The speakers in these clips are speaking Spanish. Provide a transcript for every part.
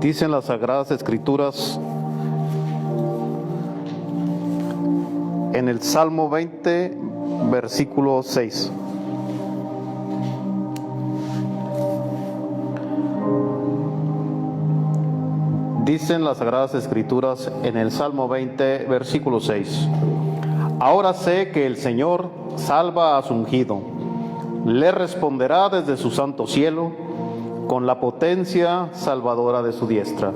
Dicen las Sagradas Escrituras en el Salmo 20, versículo 6. Dicen las Sagradas Escrituras en el Salmo 20, versículo 6. Ahora sé que el Señor salva a su ungido. Le responderá desde su santo cielo con la potencia salvadora de su diestra.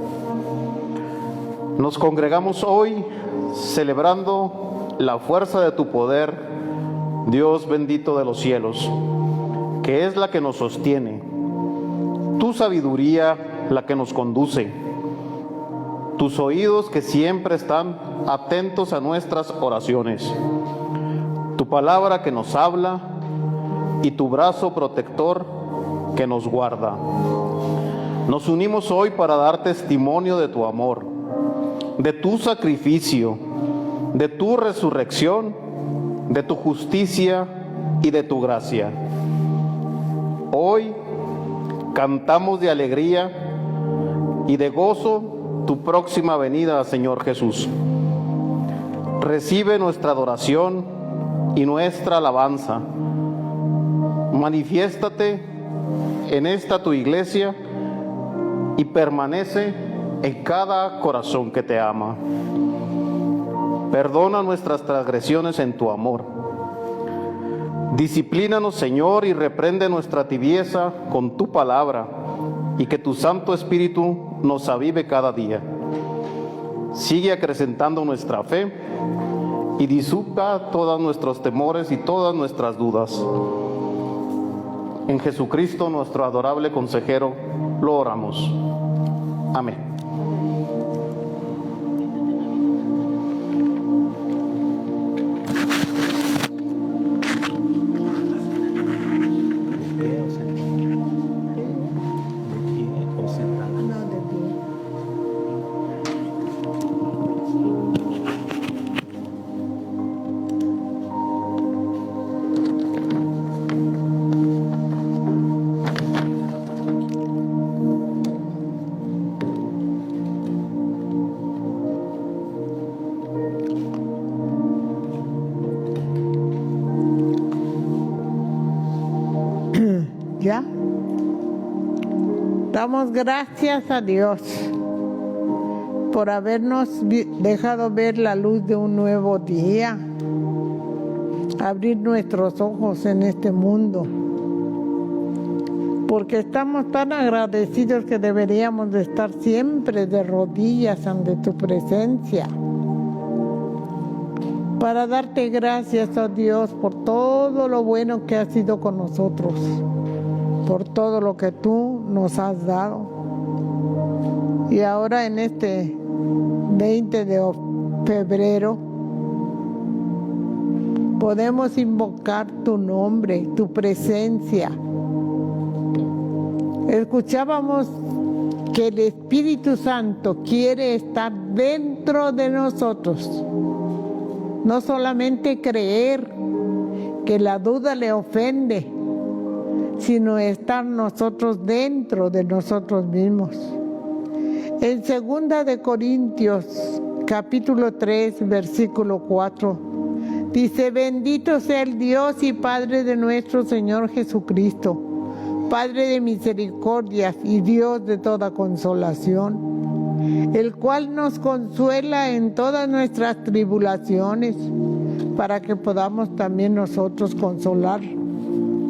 Nos congregamos hoy celebrando la fuerza de tu poder, Dios bendito de los cielos, que es la que nos sostiene, tu sabiduría la que nos conduce, tus oídos que siempre están atentos a nuestras oraciones, tu palabra que nos habla y tu brazo protector que nos guarda. Nos unimos hoy para dar testimonio de tu amor, de tu sacrificio, de tu resurrección, de tu justicia y de tu gracia. Hoy cantamos de alegría y de gozo tu próxima venida, Señor Jesús. Recibe nuestra adoración y nuestra alabanza. Manifiéstate en esta tu iglesia y permanece en cada corazón que te ama. Perdona nuestras transgresiones en tu amor. Disciplínanos, Señor, y reprende nuestra tibieza con tu palabra, y que tu Santo Espíritu nos avive cada día. Sigue acrecentando nuestra fe y disipa todos nuestros temores y todas nuestras dudas. En Jesucristo, nuestro adorable consejero, lo oramos. Amén. ¿Ya? Damos gracias a Dios por habernos dejado ver la luz de un nuevo día, abrir nuestros ojos en este mundo, porque estamos tan agradecidos que deberíamos de estar siempre de rodillas ante tu presencia, para darte gracias, oh Dios, por todo lo bueno que has sido con nosotros, por todo lo que tú nos has dado. Y ahora en este 20 de febrero podemos invocar tu nombre, tu presencia. Escuchábamos que el Espíritu Santo quiere estar dentro de nosotros. No solamente creer que la duda le ofende, sino estar nosotros dentro de nosotros mismos. En 2 de Corintios, capítulo 3, versículo 4, dice: bendito sea el Dios y Padre de nuestro Señor Jesucristo, Padre de misericordias y Dios de toda consolación, el cual nos consuela en todas nuestras tribulaciones, para que podamos también nosotros consolar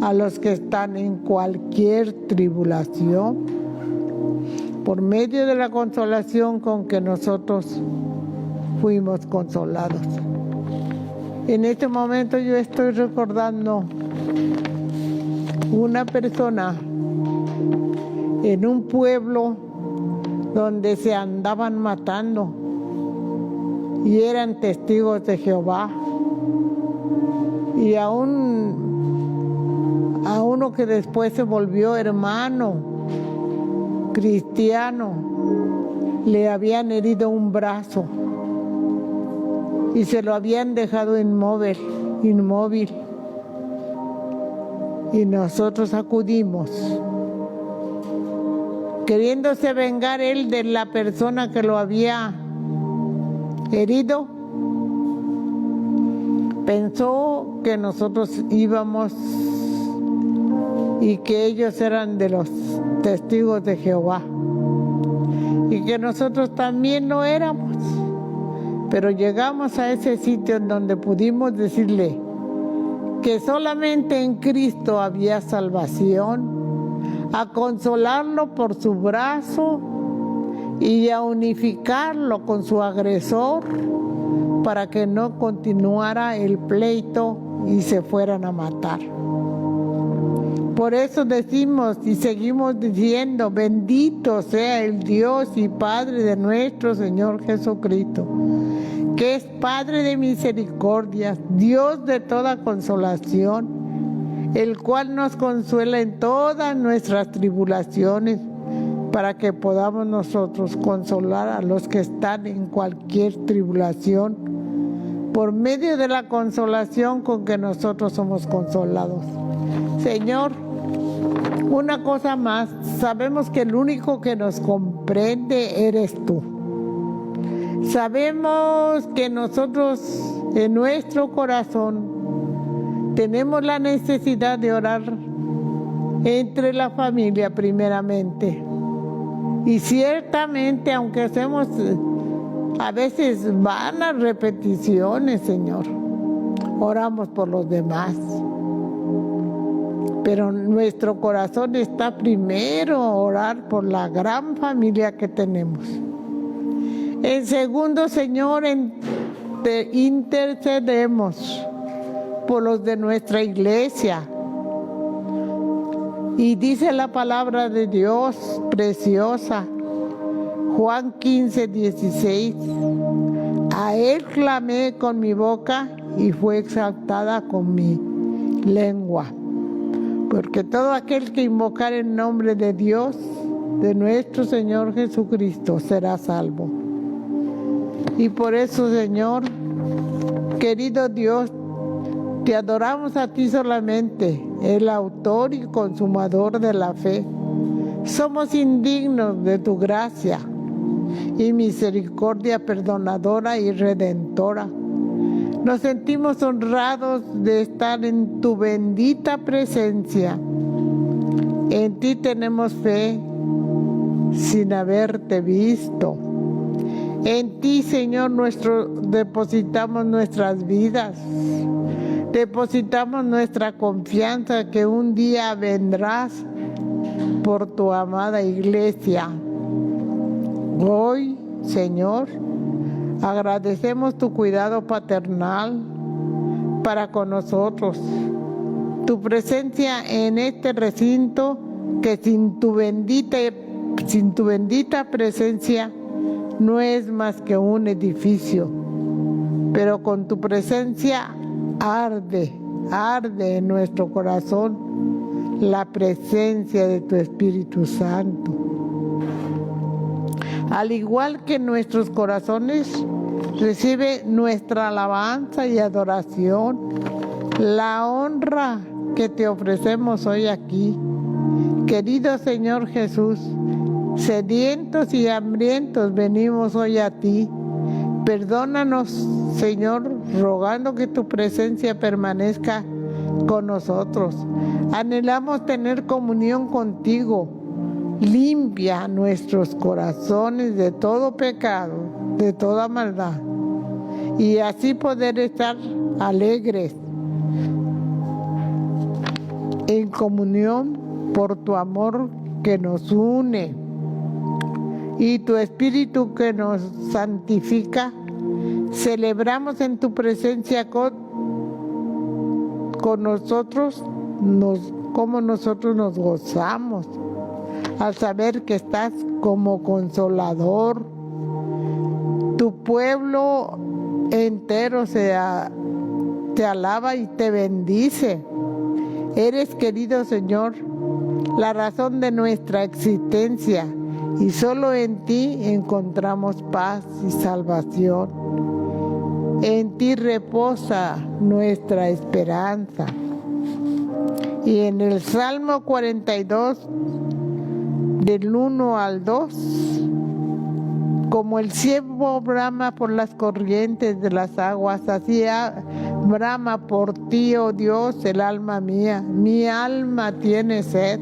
a los que están en cualquier tribulación, por medio de la consolación con que nosotros fuimos consolados. En este momento yo estoy recordando una persona en un pueblo donde se andaban matando y eran testigos de Jehová, y a uno que después se volvió hermano cristiano le habían herido un brazo y se lo habían dejado inmóvil, y nosotros acudimos queriéndose vengar él de la persona que lo había herido, pensó que nosotros íbamos y que ellos eran de los testigos de Jehová y que nosotros también lo éramos. Pero llegamos a ese sitio en donde pudimos decirle que solamente en Cristo había salvación, a consolarlo por su brazo y a unificarlo con su agresor para que no continuara el pleito y se fueran a matar. Por eso decimos y seguimos diciendo: bendito sea el Dios y Padre de nuestro Señor Jesucristo, que es Padre de misericordia, Dios de toda consolación, el cual nos consuela en todas nuestras tribulaciones, para que podamos nosotros consolar a los que están en cualquier tribulación, por medio de la consolación con que nosotros somos consolados. Señor, una cosa más, sabemos que el único que nos comprende eres tú. Sabemos que nosotros en nuestro corazón tenemos la necesidad de orar entre la familia primeramente. Y ciertamente, aunque hacemos a veces vanas repeticiones, Señor, oramos por los demás. Pero nuestro corazón está primero a orar por la gran familia que tenemos. En segundo, Señor, intercedemos por los de nuestra iglesia. Y dice la palabra de Dios preciosa, Juan 15:16, a Él clamé con mi boca y fue exaltada con mi lengua. Porque todo aquel que invocar el nombre de Dios, de nuestro Señor Jesucristo, será salvo. Y por eso, Señor, querido Dios, te adoramos a ti solamente, el autor y consumador de la fe. Somos indignos de tu gracia y misericordia perdonadora y redentora. Nos sentimos honrados de estar en tu bendita presencia. En ti tenemos fe sin haberte visto. En ti, Señor, depositamos nuestras vidas. Depositamos nuestra confianza que un día vendrás por tu amada iglesia. Hoy, Señor, agradecemos tu cuidado paternal para con nosotros, tu presencia en este recinto que sin tu bendita presencia no es más que un edificio, pero con tu presencia arde en nuestro corazón la presencia de tu Espíritu Santo. Al igual que nuestros corazones, recibe nuestra alabanza y adoración, la honra que te ofrecemos hoy aquí. Querido Señor Jesús, sedientos y hambrientos venimos hoy a ti. Perdónanos, Señor, rogando que tu presencia permanezca con nosotros. Anhelamos tener comunión contigo. Limpia nuestros corazones de todo pecado, de toda maldad, y así poder estar alegres en comunión por tu amor que nos une y tu Espíritu que nos santifica. Celebramos en tu presencia con nosotros, como nosotros nos gozamos al saber que estás como consolador. Tu pueblo entero te alaba y te bendice. Eres, querido Señor, la razón de nuestra existencia, y solo en ti encontramos paz y salvación. En ti reposa nuestra esperanza. Y en el Salmo 42, del 1 al 2. Como el ciervo brama por las corrientes de las aguas, así brama por ti, oh Dios, el alma mía. Mi alma tiene sed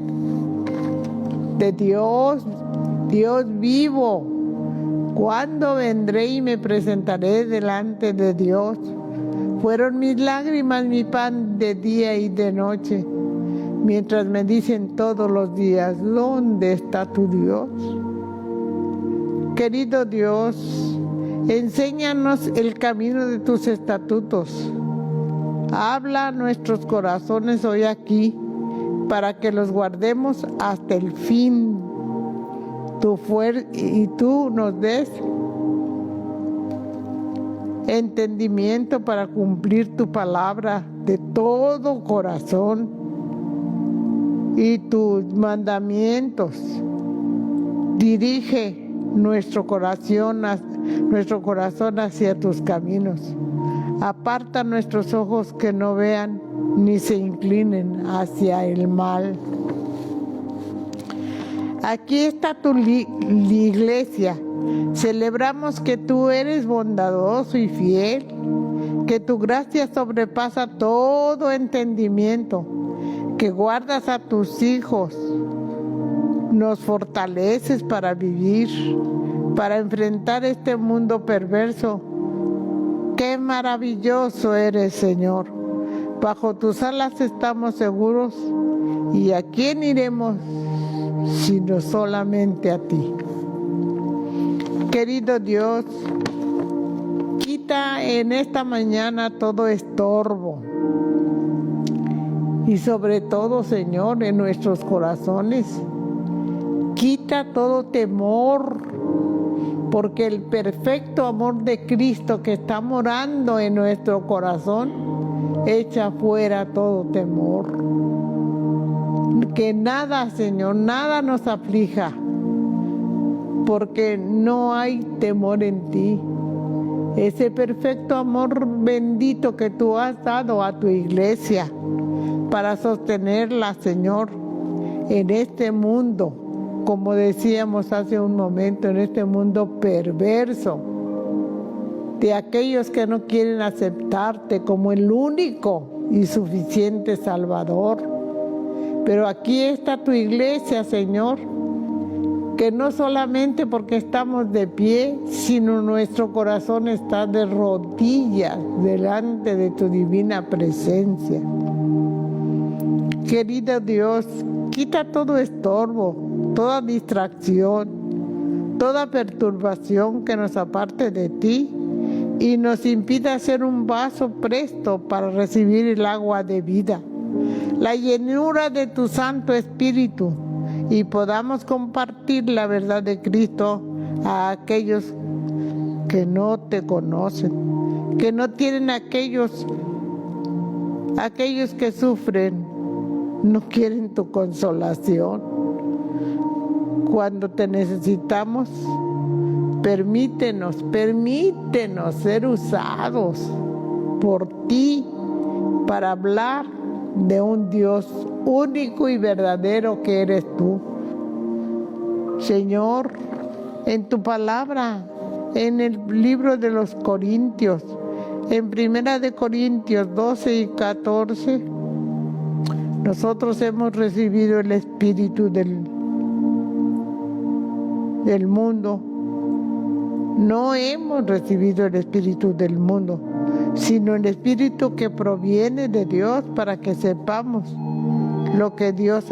de Dios, Dios vivo. ¿Cuándo vendré y me presentaré delante de Dios? Fueron mis lágrimas mi pan de día y de noche, mientras me dicen todos los días, ¿dónde está tu Dios? Querido Dios, enséñanos el camino de tus estatutos. Habla a nuestros corazones hoy aquí, para que los guardemos hasta el fin. Y tú nos des entendimiento para cumplir tu palabra de todo corazón y tus mandamientos. Dirige nuestro corazón hacia tus caminos. Aparta nuestros ojos que no vean ni se inclinen hacia el mal. Aquí está tu iglesia. Celebramos que tú eres bondadoso y fiel, que tu gracia sobrepasa todo entendimiento, que guardas a tus hijos, nos fortaleces para vivir, para enfrentar este mundo perverso. ¡Qué maravilloso eres, Señor! Bajo tus alas estamos seguros. ¿Y a quién iremos sino solamente a ti? Querido Dios, quita en esta mañana todo estorbo. Y sobre todo, Señor, en nuestros corazones, quita todo temor, porque el perfecto amor de Cristo que está morando en nuestro corazón echa fuera todo temor. Que nada, Señor, nada nos aflija, porque no hay temor en ti. Ese perfecto amor bendito que tú has dado a tu iglesia para sostenerla, Señor, en este mundo, como decíamos hace un momento, en este mundo perverso, de aquellos que no quieren aceptarte como el único y suficiente Salvador. Pero aquí está tu iglesia, Señor, que no solamente porque estamos de pie, sino nuestro corazón está de rodillas delante de tu divina presencia. Querido Dios, quita todo estorbo, toda distracción, toda perturbación que nos aparte de ti y nos impida hacer un vaso presto para recibir el agua de vida, la llenura de tu Santo Espíritu, y podamos compartir la verdad de Cristo a aquellos que no te conocen, que no tienen aquellos que sufren, no quieren tu consolación. Cuando te necesitamos, permítenos ser usados por ti para hablar de un Dios único y verdadero que eres tú. Señor, en tu palabra, en el libro de los Corintios, en 1 de Corintios 12 y 14, nosotros hemos recibido el espíritu del mundo. No hemos recibido el espíritu del mundo, sino el espíritu que proviene de Dios, para que sepamos lo que Dios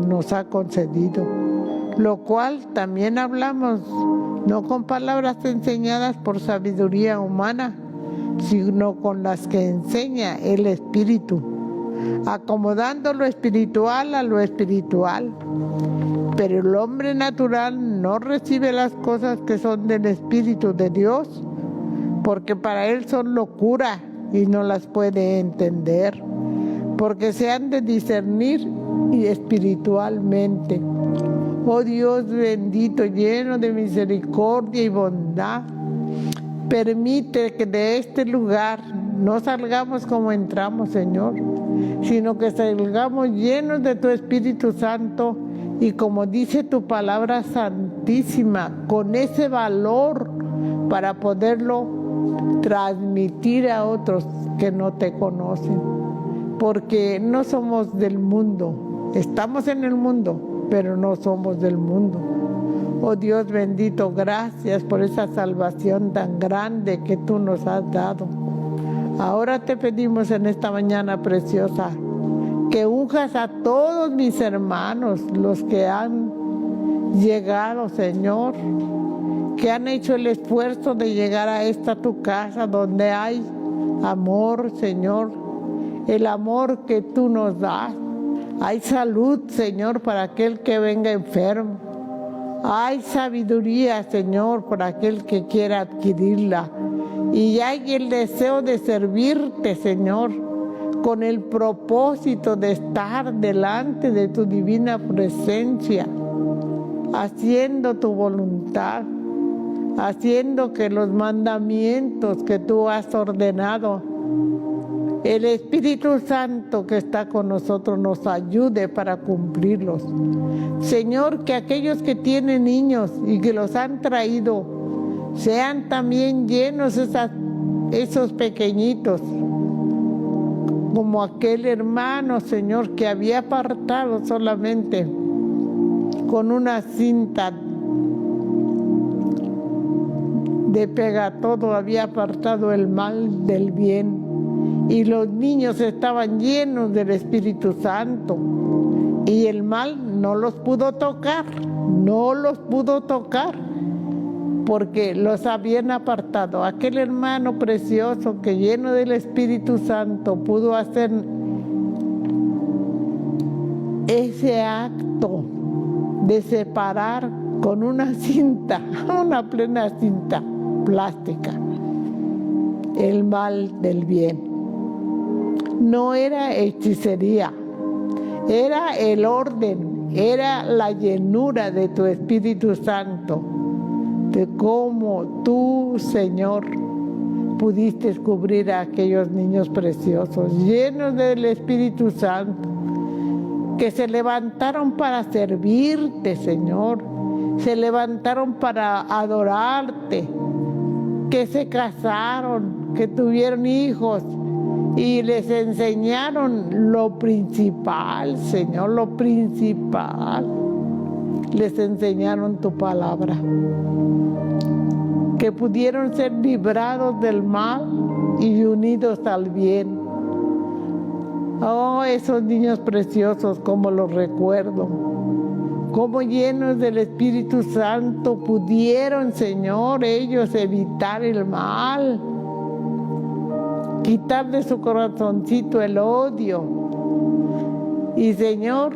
nos ha concedido, lo cual también hablamos, no con palabras enseñadas por sabiduría humana, sino con las que enseña el Espíritu, acomodando lo espiritual a lo espiritual. Pero el hombre natural no recibe las cosas que son del Espíritu de Dios, porque para él son locura y no las puede entender, porque se han de discernir espiritualmente. Oh Dios bendito, lleno de misericordia y bondad, permite que de este lugar no salgamos como entramos, Señor, sino que salgamos llenos de tu Espíritu Santo y como dice tu palabra santísima, con ese valor para poderlo transmitir a otros que no te conocen, porque no somos del mundo, estamos en el mundo, pero no somos del mundo. Oh Dios bendito, gracias por esa salvación tan grande que tú nos has dado. Ahora te pedimos en esta mañana preciosa que unjas a todos mis hermanos, los que han llegado, Señor, que han hecho el esfuerzo de llegar a esta tu casa donde hay amor, Señor, el amor que tú nos das. Hay salud, Señor, para aquel que venga enfermo. Hay sabiduría, Señor, para aquel que quiera adquirirla. Y hay el deseo de servirte, Señor, con el propósito de estar delante de tu divina presencia, haciendo tu voluntad, haciendo que los mandamientos que tú has ordenado, el Espíritu Santo que está con nosotros nos ayude para cumplirlos. Señor, que aquellos que tienen niños y que los han traído sean también llenos esos pequeñitos, como aquel hermano, Señor, que había apartado solamente con una cinta de pegatodo, había apartado el mal del bien. Y los niños estaban llenos del Espíritu Santo. Y el mal no los pudo tocar, porque los habían apartado. Aquel hermano precioso que lleno del Espíritu Santo pudo hacer ese acto de separar con una cinta, una plena cinta plástica, el mal del bien. No era hechicería, era el orden, era la llenura de tu Espíritu Santo, de cómo tú, Señor, pudiste cubrir a aquellos niños preciosos, llenos del Espíritu Santo, que se levantaron para servirte, Señor, se levantaron para adorarte, que se casaron, que tuvieron hijos, y les enseñaron lo principal, Señor, lo principal. Les enseñaron tu palabra. Que pudieron ser librados del mal y unidos al bien. Oh, esos niños preciosos, como los recuerdo. Cómo llenos del Espíritu Santo pudieron, Señor, ellos evitar el mal. Quitar de su corazoncito el odio. Y Señor,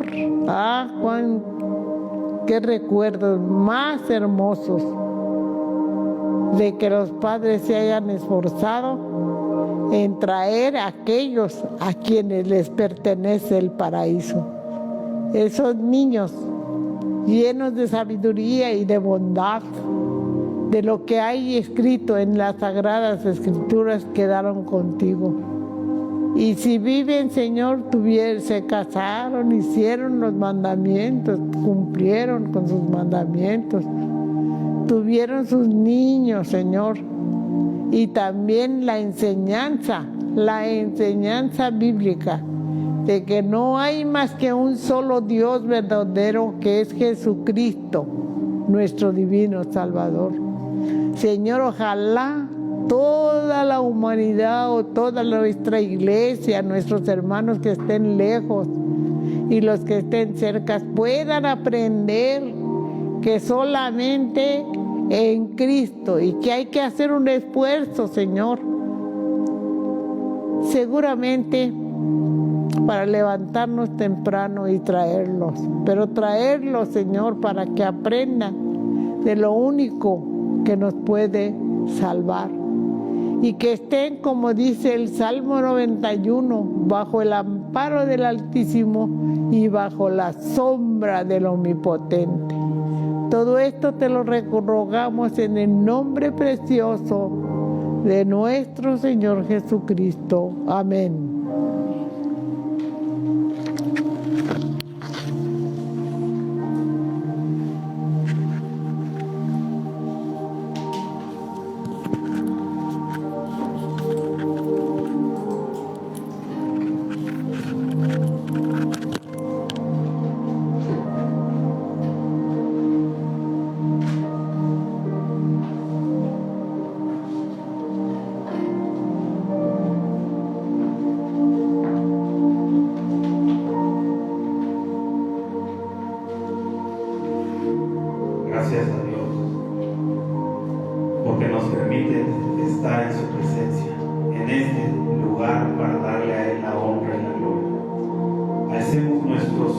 qué recuerdos más hermosos de que los padres se hayan esforzado en traer a aquellos a quienes les pertenece el paraíso. Esos niños llenos de sabiduría y de bondad, de lo que hay escrito en las Sagradas Escrituras, quedaron contigo. Y si viven, Señor, se casaron, hicieron los mandamientos, cumplieron con sus mandamientos, tuvieron sus niños, Señor, y también la enseñanza bíblica, de que no hay más que un solo Dios verdadero, que es Jesucristo, nuestro divino Salvador. Señor, ojalá toda la humanidad o toda nuestra iglesia, nuestros hermanos que estén lejos y los que estén cerca, puedan aprender que solamente en Cristo, y que hay que hacer un esfuerzo, Señor, seguramente para levantarnos temprano y traerlos, pero traerlos, Señor, para que aprendan de lo único que nos puede salvar, y que estén, como dice el Salmo 91, bajo el amparo del Altísimo y bajo la sombra del Omnipotente. Todo esto te lo rogamos en el nombre precioso de nuestro Señor Jesucristo. Amén.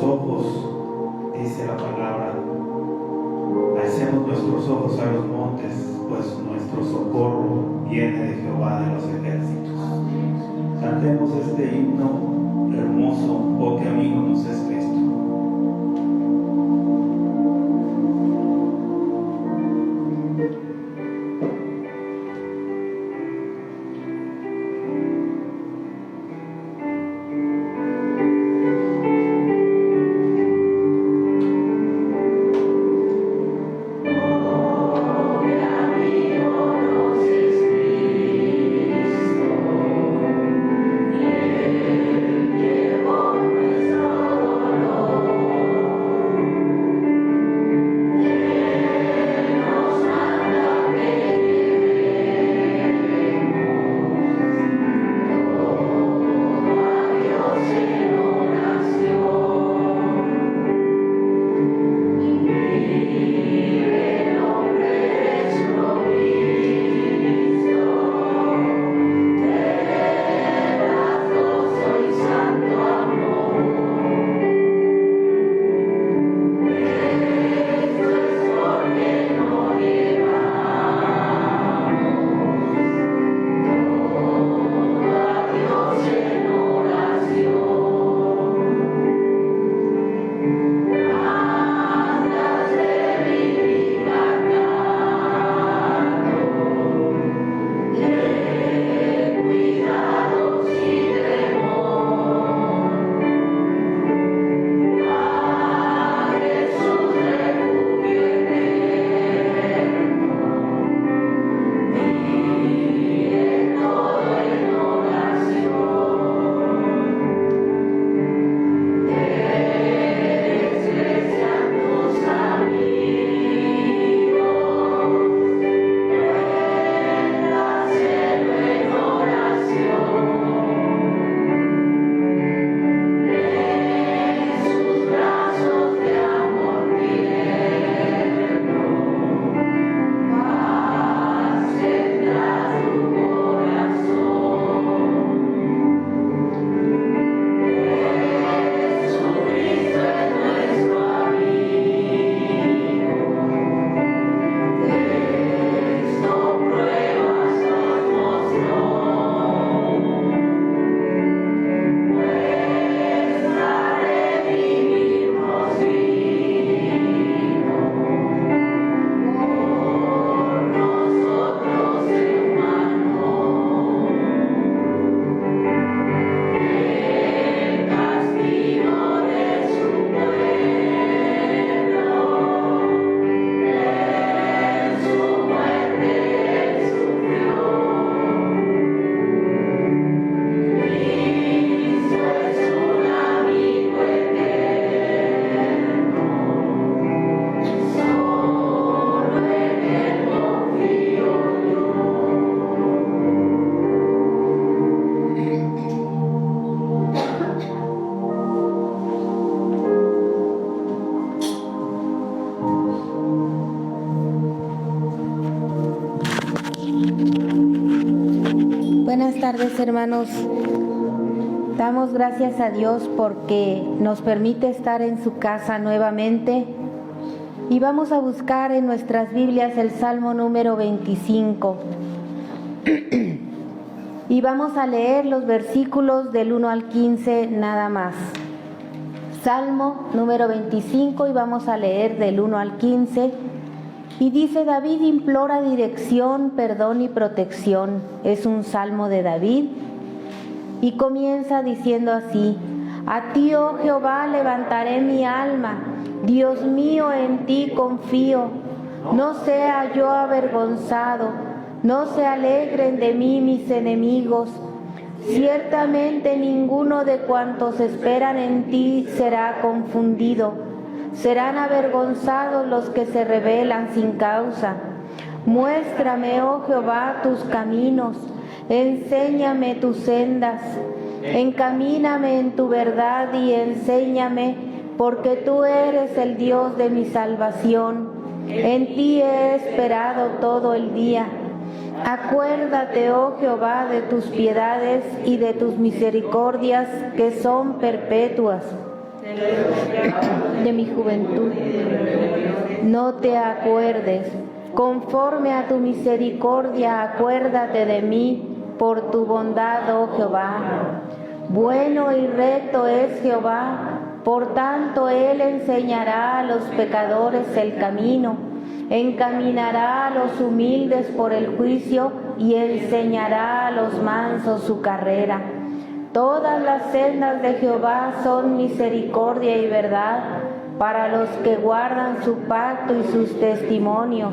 ojos, dice la palabra, alcemos nuestros ojos a los montes, pues nuestro socorro viene de Jehová de los ejércitos. Cantemos este himno hermoso, oh que amigo nos es Cristo. Buenas tardes, hermanos. Damos gracias a Dios porque nos permite estar en su casa nuevamente y vamos a buscar en nuestras Biblias el Salmo número 25 y vamos a leer los versículos del 1 al 15 nada más. Salmo número 25 y vamos a leer del 1 al 15. Y dice: David implora dirección, perdón y protección. Es un salmo de David y comienza diciendo así: A ti, oh Jehová, levantaré mi alma, Dios mío, en ti confío. No sea yo avergonzado, no se alegren de mí mis enemigos. Ciertamente ninguno de cuantos esperan en ti será confundido. Serán avergonzados los que se rebelan sin causa. Muéstrame, oh Jehová, tus caminos, enséñame tus sendas. Encamíname en tu verdad y enséñame, porque tú eres el Dios de mi salvación. En ti he esperado todo el día. Acuérdate, oh Jehová, de tus piedades y de tus misericordias que son perpetuas. de mi juventud. No te acuerdes. Conforme a tu misericordia, acuérdate de mí por tu bondad, oh Jehová. Bueno y recto es Jehová, por tanto Él enseñará a los pecadores el camino, encaminará a los humildes por el juicio y enseñará a los mansos su carrera. Todas las sendas de Jehová son misericordia y verdad para los que guardan su pacto y sus testimonios.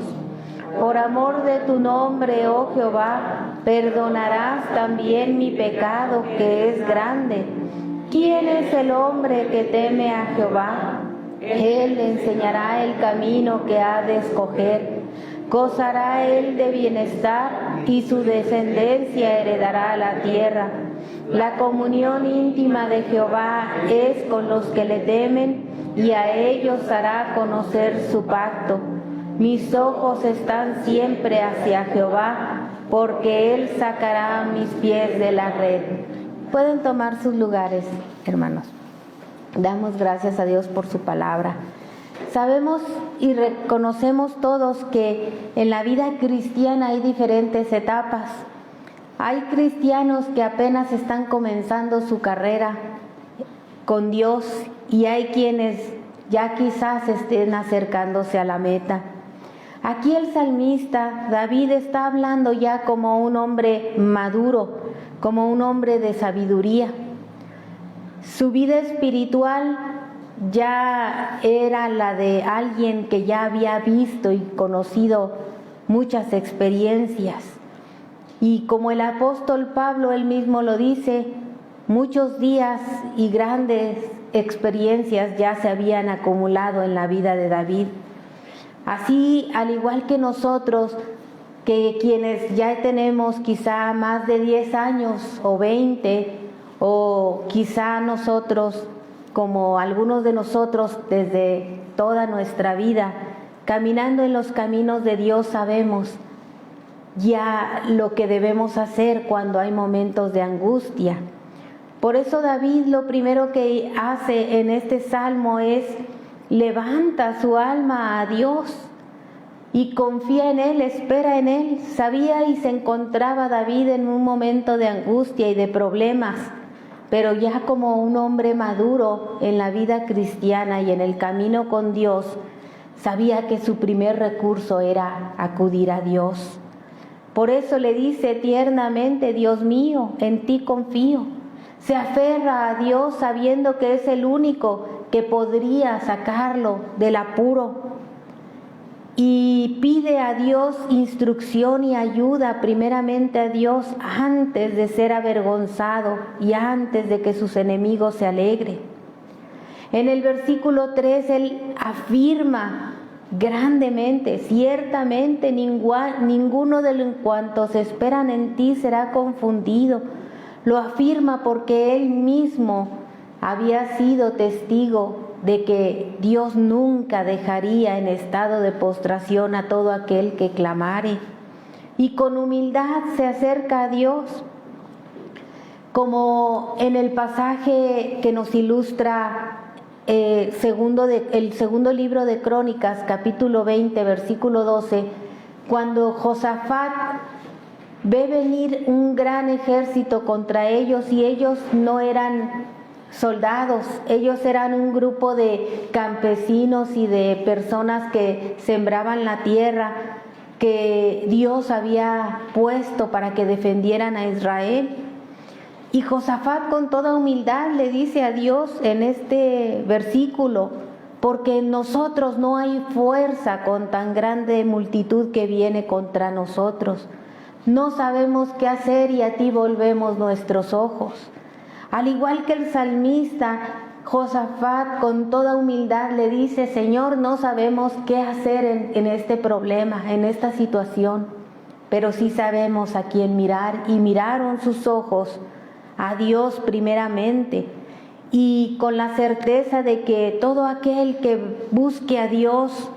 Por amor de tu nombre, oh Jehová, perdonarás también mi pecado, que es grande. ¿Quién es el hombre que teme a Jehová? Él le enseñará el camino que ha de escoger. Gozará él de bienestar y su descendencia heredará la tierra. La comunión íntima de Jehová es con los que le temen y a ellos hará conocer su pacto. Mis ojos están siempre hacia Jehová, porque Él sacará mis pies de la red. Pueden tomar sus lugares, hermanos. Damos gracias a Dios por su palabra. Sabemos y reconocemos todos que en la vida cristiana hay diferentes etapas. Hay cristianos que apenas están comenzando su carrera con Dios y hay quienes ya quizás estén acercándose a la meta. Aquí el salmista David está hablando ya como un hombre maduro, como un hombre de sabiduría. Su vida espiritual ya era la de alguien que ya había visto y conocido muchas experiencias. Y como el apóstol Pablo él mismo lo dice, muchos días y grandes experiencias ya se habían acumulado en la vida de David. Así, al igual que nosotros, que quienes ya tenemos quizá más de 10 años o 20, o quizá nosotros, como algunos de nosotros desde toda nuestra vida, caminando en los caminos de Dios, sabemos ya lo que debemos hacer cuando hay momentos de angustia. Por eso David lo primero que hace en este salmo es levanta su alma a Dios y confía en Él, espera en Él. Sabía y se encontraba David en un momento de angustia y de problemas, pero ya como un hombre maduro en la vida cristiana y en el camino con Dios, sabía que su primer recurso era acudir a Dios. Por eso le dice tiernamente: Dios mío, en ti confío. Se aferra a Dios sabiendo que es el único que podría sacarlo del apuro. Y pide a Dios instrucción y ayuda, primeramente a Dios, antes de ser avergonzado y antes de que sus enemigos se alegren. En el versículo 3 él afirma grandemente: ciertamente ninguno de los cuantos esperan en ti será confundido. Lo afirma porque él mismo había sido testigo de que Dios nunca dejaría en estado de postración a todo aquel que clamare. Y con humildad se acerca a Dios, como en el pasaje que nos ilustra el segundo libro de Crónicas, capítulo 20, versículo 12, cuando Josafat ve venir un gran ejército contra ellos, y ellos no eran soldados, ellos eran un grupo de campesinos y de personas que sembraban la tierra que Dios había puesto para que defendieran a Israel. Y Josafat con toda humildad le dice a Dios en este versículo: porque en nosotros no hay fuerza con tan grande multitud que viene contra nosotros. No sabemos qué hacer y a ti volvemos nuestros ojos. Al igual que el salmista, Josafat con toda humildad le dice: Señor, no sabemos qué hacer en este problema, en esta situación, pero sí sabemos a quién mirar. Y miraron sus ojos a Dios primeramente, y con la certeza de que todo aquel que busque a Dios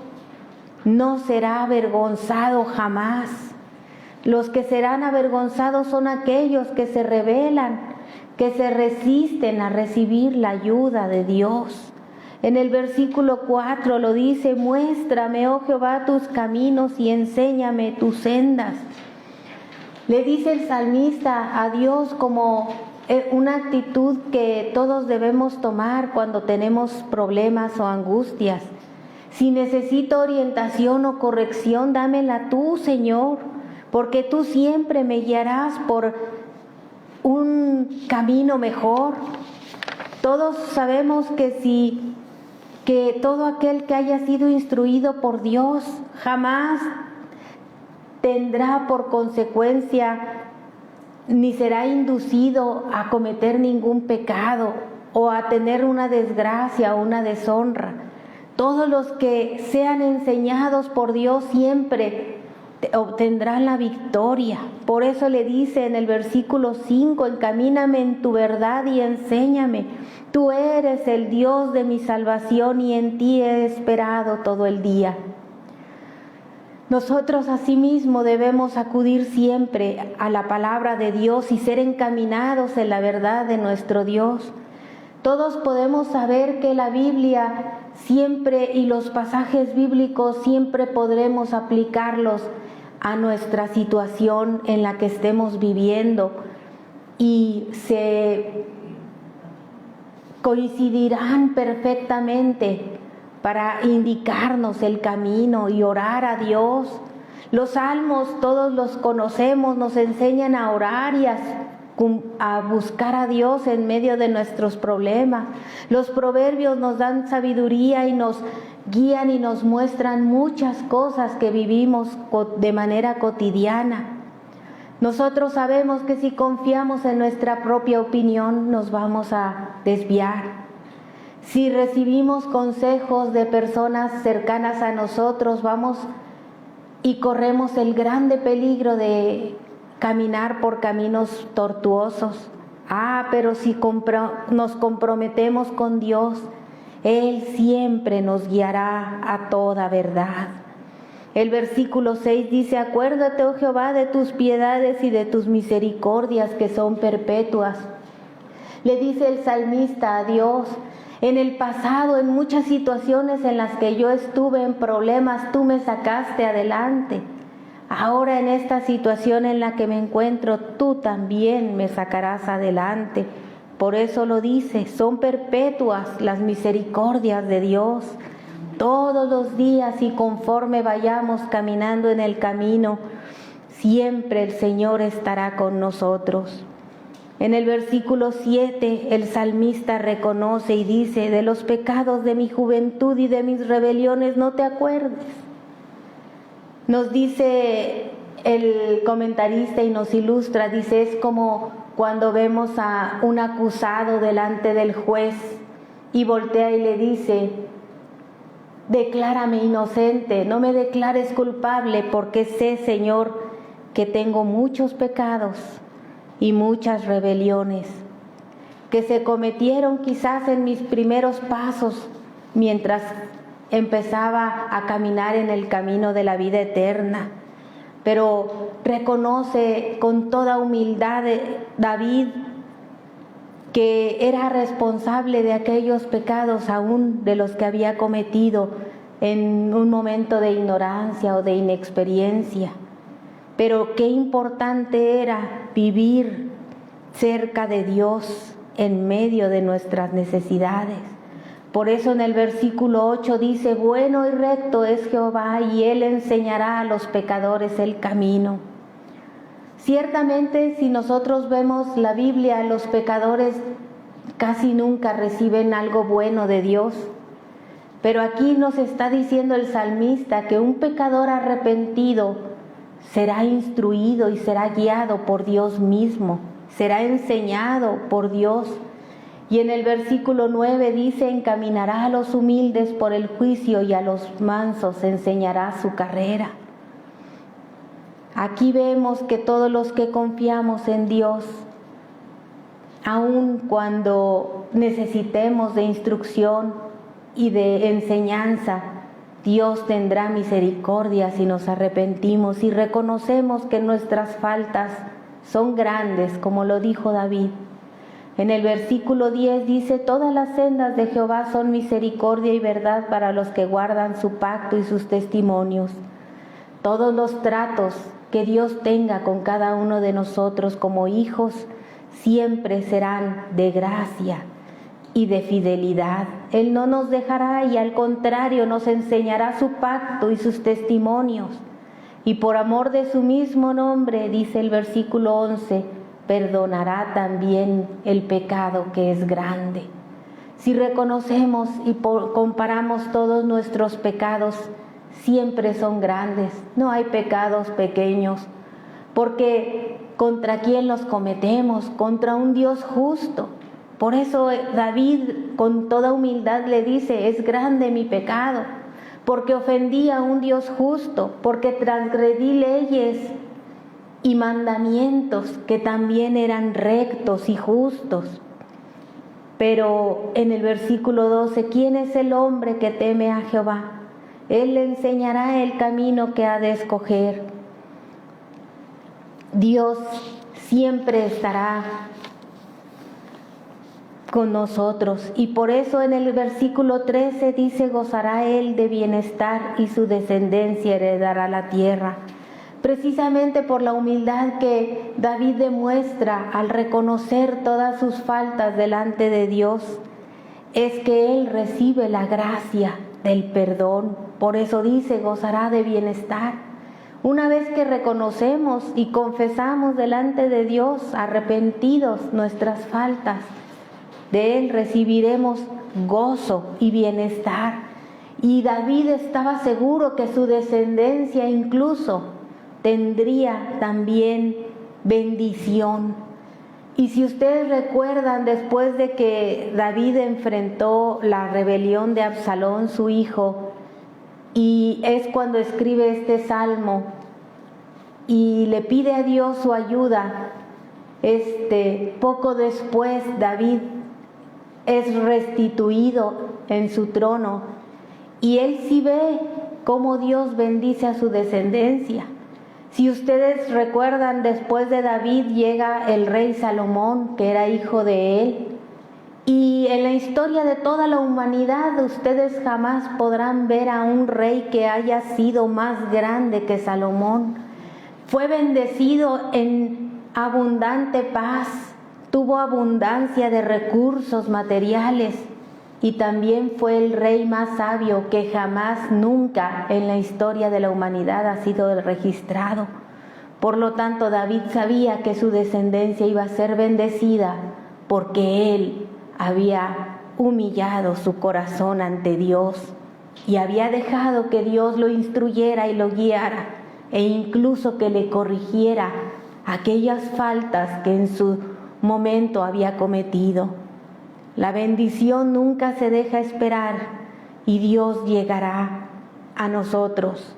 no será avergonzado jamás. Los que serán avergonzados son aquellos que se rebelan, que se resisten a recibir la ayuda de Dios. En el versículo 4 lo dice: muéstrame, oh Jehová, tus caminos y enséñame tus sendas. Le dice el salmista a Dios como una actitud que todos debemos tomar cuando tenemos problemas o angustias. Si necesito orientación o corrección, dámela tú, Señor, porque tú siempre me guiarás por un camino mejor. Todos sabemos que todo aquel que haya sido instruido por Dios jamás tendrá por consecuencia ni será inducido a cometer ningún pecado o a tener una desgracia o una deshonra. Todos los que sean enseñados por Dios siempre obtendrán la victoria. Por eso le dice en el versículo 5: encamíname en tu verdad y enséñame. Tú eres el Dios de mi salvación y en ti he esperado todo el día. Nosotros asimismo debemos acudir siempre a la palabra de Dios y ser encaminados en la verdad de nuestro Dios. Todos podemos saber que la Biblia siempre y los pasajes bíblicos siempre podremos aplicarlos a nuestra situación en la que estemos viviendo y se coincidirán perfectamente para indicarnos el camino y orar a Dios. Los salmos todos los conocemos, nos enseñan a orar y a buscar a Dios en medio de nuestros problemas. Los proverbios nos dan sabiduría y nos guían y nos muestran muchas cosas que vivimos de manera cotidiana. Nosotros sabemos que si confiamos en nuestra propia opinión nos vamos a desviar. Si recibimos consejos de personas cercanas a nosotros, vamos y corremos el grande peligro de caminar por caminos tortuosos. Pero si nos comprometemos con Dios, Él siempre nos guiará a toda verdad. El versículo 6 dice: acuérdate, oh Jehová, de tus piedades y de tus misericordias que son perpetuas. Le dice el salmista a Dios: en el pasado, en muchas situaciones en las que yo estuve en problemas, tú me sacaste adelante. Ahora en esta situación en la que me encuentro, tú también me sacarás adelante. Por eso lo dice: son perpetuas las misericordias de Dios. Todos los días y conforme vayamos caminando en el camino, siempre el Señor estará con nosotros. En el versículo 7 el salmista reconoce y dice: de los pecados de mi juventud y de mis rebeliones no te acuerdes. Nos dice el comentarista y nos ilustra, dice: es como cuando vemos a un acusado delante del juez y voltea y le dice: declárame inocente, no me declares culpable, porque sé, Señor, que tengo muchos pecados y muchas rebeliones que se cometieron quizás en mis primeros pasos mientras empezaba a caminar en el camino de la vida eterna. Pero reconoce con toda humildad David que era responsable de aquellos pecados, aún de los que había cometido en un momento de ignorancia o de inexperiencia. Pero qué importante era vivir cerca de Dios en medio de nuestras necesidades. Por eso en el versículo 8 dice: bueno y recto es Jehová, y Él enseñará a los pecadores el camino. Ciertamente, si nosotros vemos la Biblia, los pecadores casi nunca reciben algo bueno de Dios. Pero aquí nos está diciendo el salmista que un pecador arrepentido será instruido y será guiado por Dios mismo, será enseñado por Dios. Y en el versículo 9 dice: encaminará a los humildes por el juicio y a los mansos enseñará su carrera. Aquí vemos que todos los que confiamos en Dios, aun cuando necesitemos de instrucción y de enseñanza, Dios tendrá misericordia si nos arrepentimos y reconocemos que nuestras faltas son grandes, como lo dijo David. En el versículo 10 dice: todas las sendas de Jehová son misericordia y verdad para los que guardan su pacto y sus testimonios. Todos los tratos que Dios tenga con cada uno de nosotros como hijos siempre serán de gracia y de fidelidad. Él no nos dejará y al contrario nos enseñará su pacto y sus testimonios. Y por amor de su mismo nombre, dice el versículo 11, perdonará también el pecado que es grande. Si reconocemos y comparamos todos nuestros pecados, siempre son grandes, no hay pecados pequeños, porque ¿contra quién los cometemos? Contra un Dios justo. Por eso David con toda humildad le dice: es grande mi pecado, porque ofendí a un Dios justo, porque transgredí leyes y mandamientos que también eran rectos y justos. Pero en el versículo 12, ¿quién es el hombre que teme a Jehová? Él le enseñará el camino que ha de escoger. Dios siempre estará con nosotros, y por eso en el versículo 13 dice: gozará él de bienestar y su descendencia heredará la tierra. Precisamente por la humildad que David demuestra al reconocer todas sus faltas delante de Dios, es que él recibe la gracia del perdón. Por eso dice: gozará de bienestar. Una vez que reconocemos y confesamos delante de Dios, arrepentidos nuestras faltas, de Él recibiremos gozo y bienestar. Y David estaba seguro que su descendencia incluso tendría también bendición. Y si ustedes recuerdan, después de que David enfrentó la rebelión de Absalón, su hijo, y es cuando escribe este salmo y le pide a Dios su ayuda, poco después David es restituido en su trono, y él sí ve cómo Dios bendice a su descendencia. Si ustedes recuerdan, después de David llega el rey Salomón, que era hijo de él, y en la historia de toda la humanidad ustedes jamás podrán ver a un rey que haya sido más grande que Salomón. Fue bendecido en abundante paz, tuvo abundancia de recursos materiales, y también fue el rey más sabio que jamás, nunca en la historia de la humanidad ha sido registrado. Por lo tanto, David sabía que su descendencia iba a ser bendecida porque él había humillado su corazón ante Dios y había dejado que Dios lo instruyera y lo guiara, e incluso que le corrigiera aquellas faltas que en su momento había cometido. La bendición nunca se deja esperar y Dios llegará a nosotros.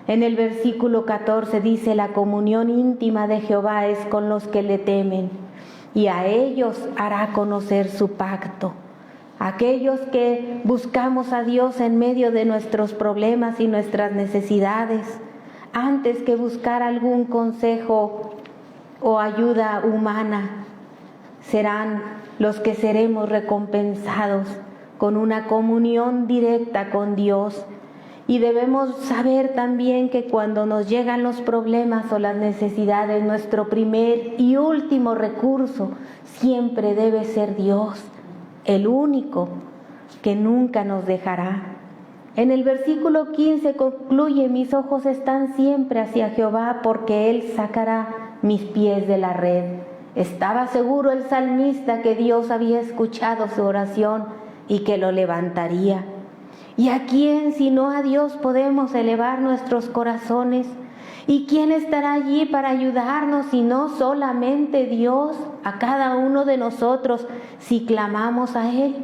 En el versículo 14 dice: la comunión íntima de Jehová es con los que le temen, y a ellos hará conocer su pacto. Aquellos que buscamos a Dios en medio de nuestros problemas y nuestras necesidades, antes que buscar algún consejo o ayuda humana, serán los que seremos recompensados con una comunión directa con Dios. Y debemos saber también que cuando nos llegan los problemas o las necesidades, nuestro primer y último recurso siempre debe ser Dios, el único que nunca nos dejará. En el versículo 15 concluye: mis ojos están siempre hacia Jehová, porque Él sacará mis pies de la red. Estaba seguro el salmista que Dios había escuchado su oración y que lo levantaría. ¿Y a quién sino a Dios podemos elevar nuestros corazones? ¿Y quién estará allí para ayudarnos si no solamente Dios a cada uno de nosotros si clamamos a Él?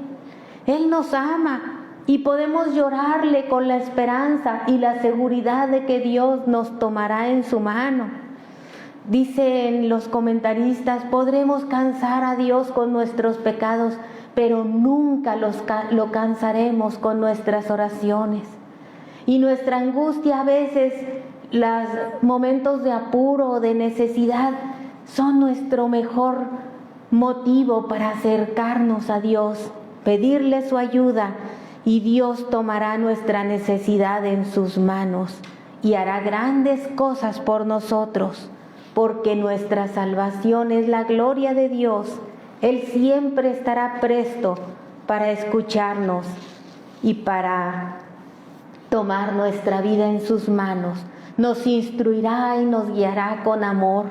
Él nos ama y podemos llorarle con la esperanza y la seguridad de que Dios nos tomará en su mano. Dicen los comentaristas: podremos cansar a Dios con nuestros pecados, pero nunca lo cansaremos con nuestras oraciones. Y nuestra angustia, a veces los momentos de apuro o de necesidad, son nuestro mejor motivo para acercarnos a Dios, pedirle su ayuda, y Dios tomará nuestra necesidad en sus manos y hará grandes cosas por nosotros, porque nuestra salvación es la gloria de Dios. Él siempre estará presto para escucharnos y para tomar nuestra vida en sus manos. Nos instruirá y nos guiará con amor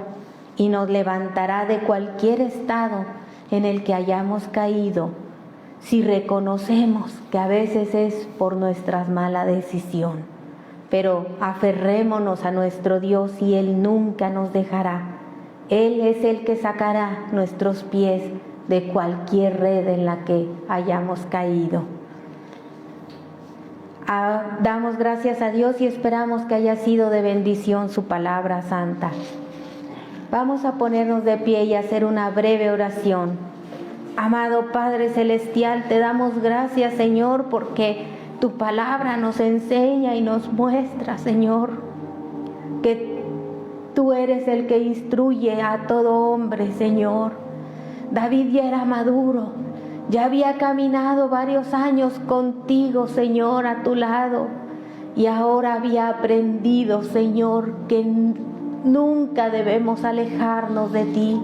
y nos levantará de cualquier estado en el que hayamos caído, si reconocemos que a veces es por nuestra mala decisión. Pero aferrémonos a nuestro Dios y Él nunca nos dejará. Él es el que sacará nuestros pies de cualquier red en la que hayamos caído. Damos gracias a Dios y esperamos que haya sido de bendición su palabra santa. Vamos a ponernos de pie y hacer una breve oración. Amado Padre Celestial, te damos gracias, Señor, porque tu palabra nos enseña y nos muestra, Señor, que tú eres el que instruye a todo hombre, Señor. David ya era maduro, ya había caminado varios años contigo, Señor, a tu lado, y ahora había aprendido, Señor, que nunca debemos alejarnos de ti,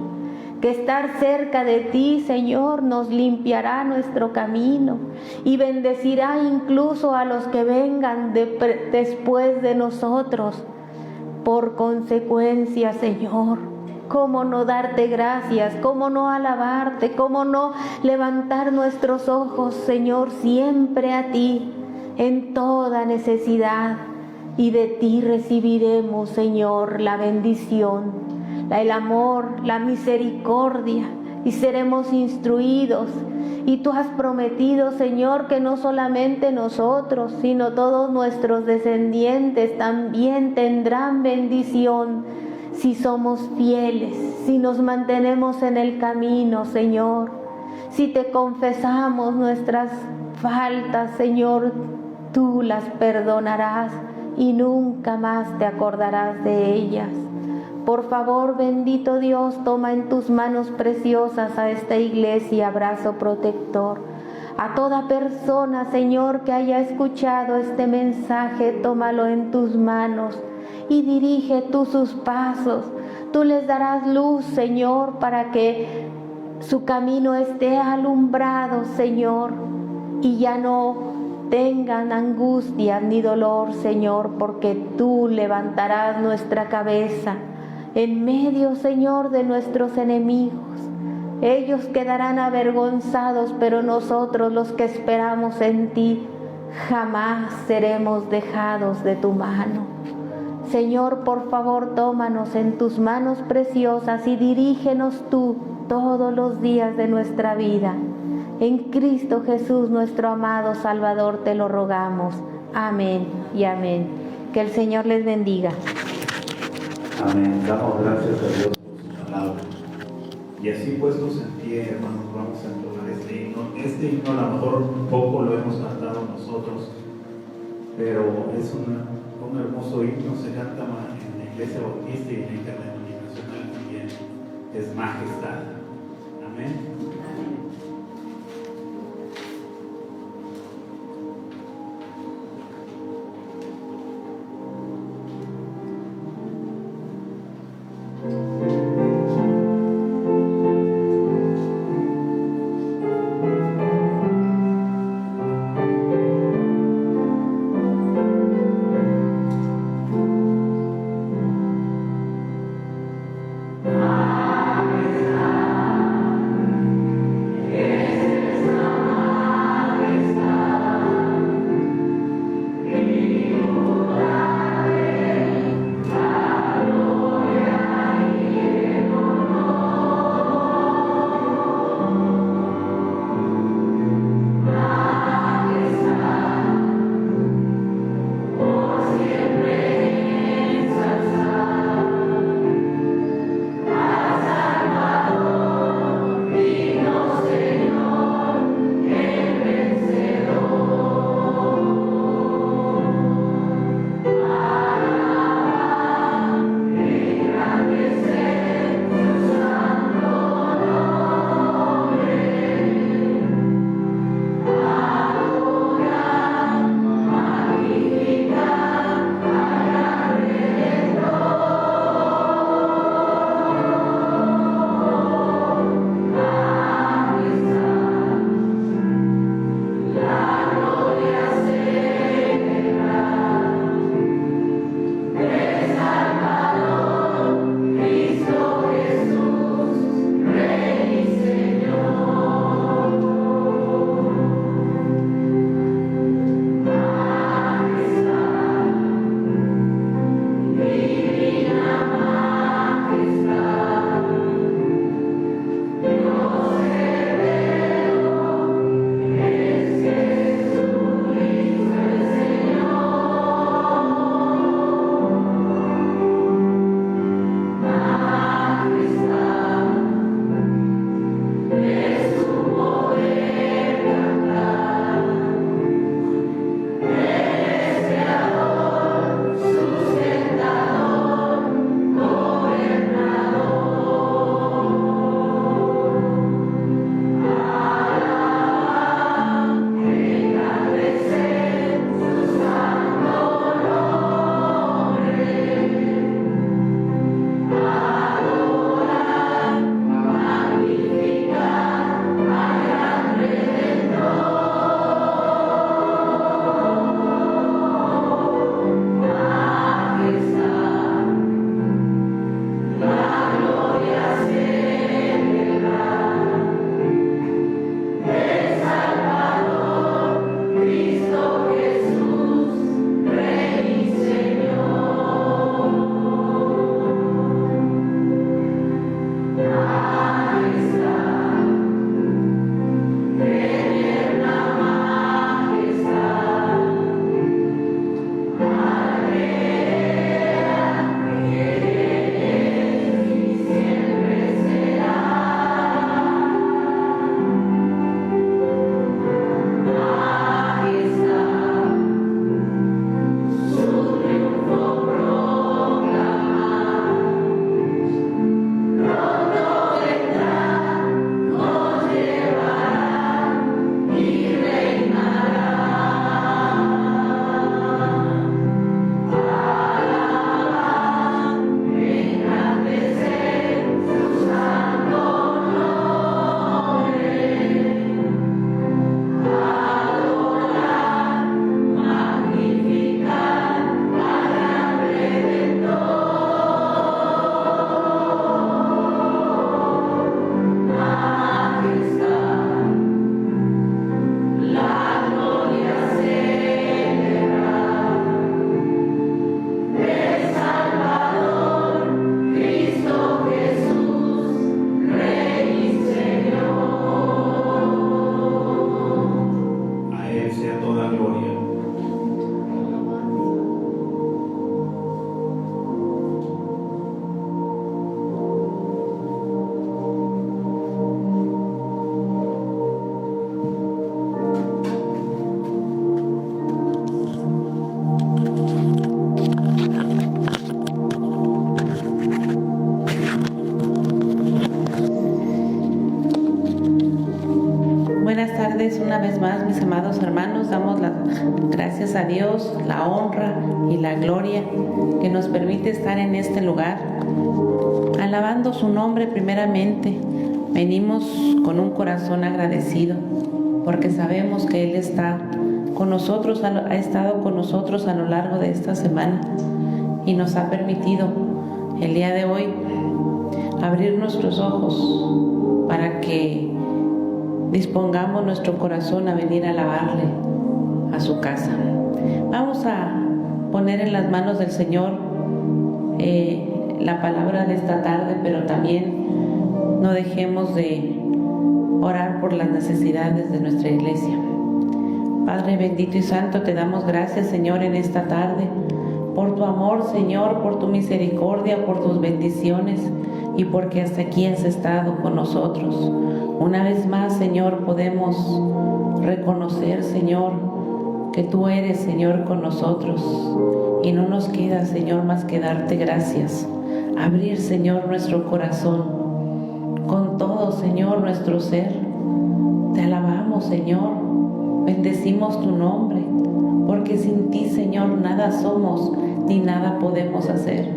que estar cerca de ti, Señor, nos limpiará nuestro camino y bendecirá incluso a los que vengan después de nosotros. Por consecuencia, Señor, ¿cómo no darte gracias? ¿Cómo no alabarte? ¿Cómo no levantar nuestros ojos, Señor, siempre a ti, en toda necesidad? Y de ti recibiremos, Señor, la bendición, el amor, la misericordia, y seremos instruidos. Y tú has prometido, Señor, que no solamente nosotros, sino todos nuestros descendientes también tendrán bendición si somos fieles, si nos mantenemos en el camino, Señor. Si te confesamos nuestras faltas, Señor, tú las perdonarás y nunca más te acordarás de ellas. Por favor, bendito Dios, toma en tus manos preciosas a esta iglesia, brazo protector. A toda persona, Señor, que haya escuchado este mensaje, tómalo en tus manos y dirige tú sus pasos. Tú les darás luz, Señor, para que su camino esté alumbrado, Señor, y ya no tengan angustia ni dolor, Señor, porque tú levantarás nuestra cabeza en medio, Señor, de nuestros enemigos. Ellos quedarán avergonzados, pero nosotros, los que esperamos en ti, jamás seremos dejados de tu mano. Señor, por favor, tómanos en tus manos preciosas y dirígenos tú todos los días de nuestra vida. En Cristo Jesús, nuestro amado Salvador, te lo rogamos. Amén y amén. Que el Señor les bendiga. Amén. Damos gracias a Dios por su palabra. Y así puestos en pie, hermanos, vamos a entonar este himno. Este himno a lo mejor poco lo hemos cantado nosotros, pero es un hermoso himno. Se canta en la Iglesia Bautista y en la Interdenominacional también. Es Majestad. Amén. ustedes una vez más, mis amados hermanos. Damos las gracias a Dios, la honra y la gloria que nos permite estar en este lugar, alabando su nombre primeramente. Venimos con un corazón agradecido porque sabemos que Él está con nosotros, ha estado con nosotros a lo largo de esta semana y nos ha permitido el día de hoy abrir nuestros ojos para que dispongamos nuestro corazón a venir a alabarle a su casa. Vamos a poner en las manos del Señor la palabra de esta tarde, pero también no dejemos de orar por las necesidades de nuestra iglesia. Padre bendito y santo, te damos gracias, Señor, en esta tarde, por tu amor, Señor, por tu misericordia, por tus bendiciones y porque hasta aquí has estado con nosotros. Una vez más, Señor, podemos reconocer, Señor, que tú eres, Señor, con nosotros y no nos queda, Señor, más que darte gracias. Abrir, Señor, nuestro corazón con todo, Señor, nuestro ser. Te alabamos, Señor, bendecimos tu nombre, porque sin ti, Señor, nada somos ni nada podemos hacer.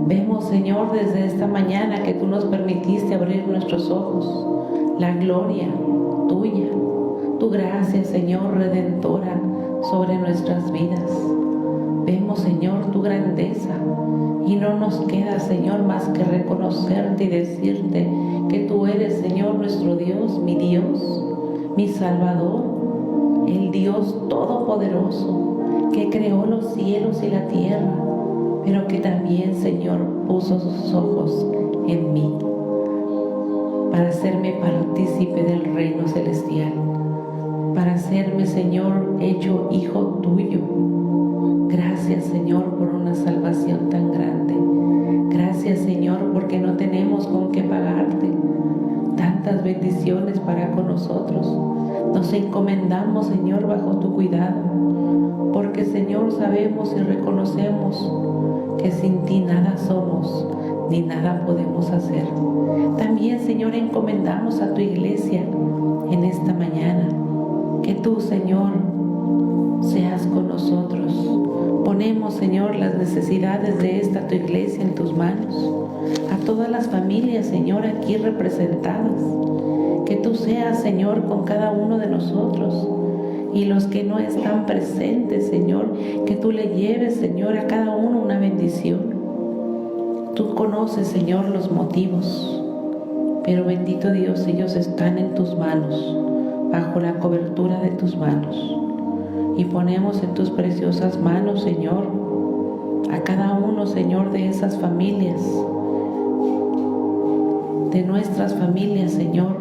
Vemos, Señor, desde esta mañana que tú nos permitiste abrir nuestros ojos, la gloria tuya, tu gracia, Señor, redentora sobre nuestras vidas. Vemos, Señor, tu grandeza y no nos queda, Señor, más que reconocerte y decirte que tú eres, Señor, nuestro Dios, mi Salvador, el Dios todopoderoso que creó los cielos y la tierra, pero que también, Señor, puso sus ojos en mí para hacerme partícipe del reino celestial, para hacerme, Señor, hecho hijo tuyo. Gracias, Señor, por una salvación tan grande. Gracias, Señor, porque no tenemos con qué pagarte tantas bendiciones para con nosotros. Nos encomendamos, Señor, bajo tu cuidado, porque, Señor, sabemos y reconocemos que sin ti nada somos ni nada podemos hacer. También, Señor, encomendamos a tu iglesia en esta mañana, que tú, Señor, seas con nosotros. Ponemos, Señor, las necesidades de esta tu iglesia en tus manos, a todas las familias, Señor, aquí representadas. Que tú seas, Señor, con cada uno de nosotros, y los que no están presentes, Señor, que tú le lleves, Señor, a cada uno una bendición. Tú conoces, Señor, los motivos, pero bendito Dios, ellos están en tus manos, bajo la cobertura de tus manos. Y ponemos en tus preciosas manos, Señor, a cada uno, Señor, de esas familias, de nuestras familias, Señor.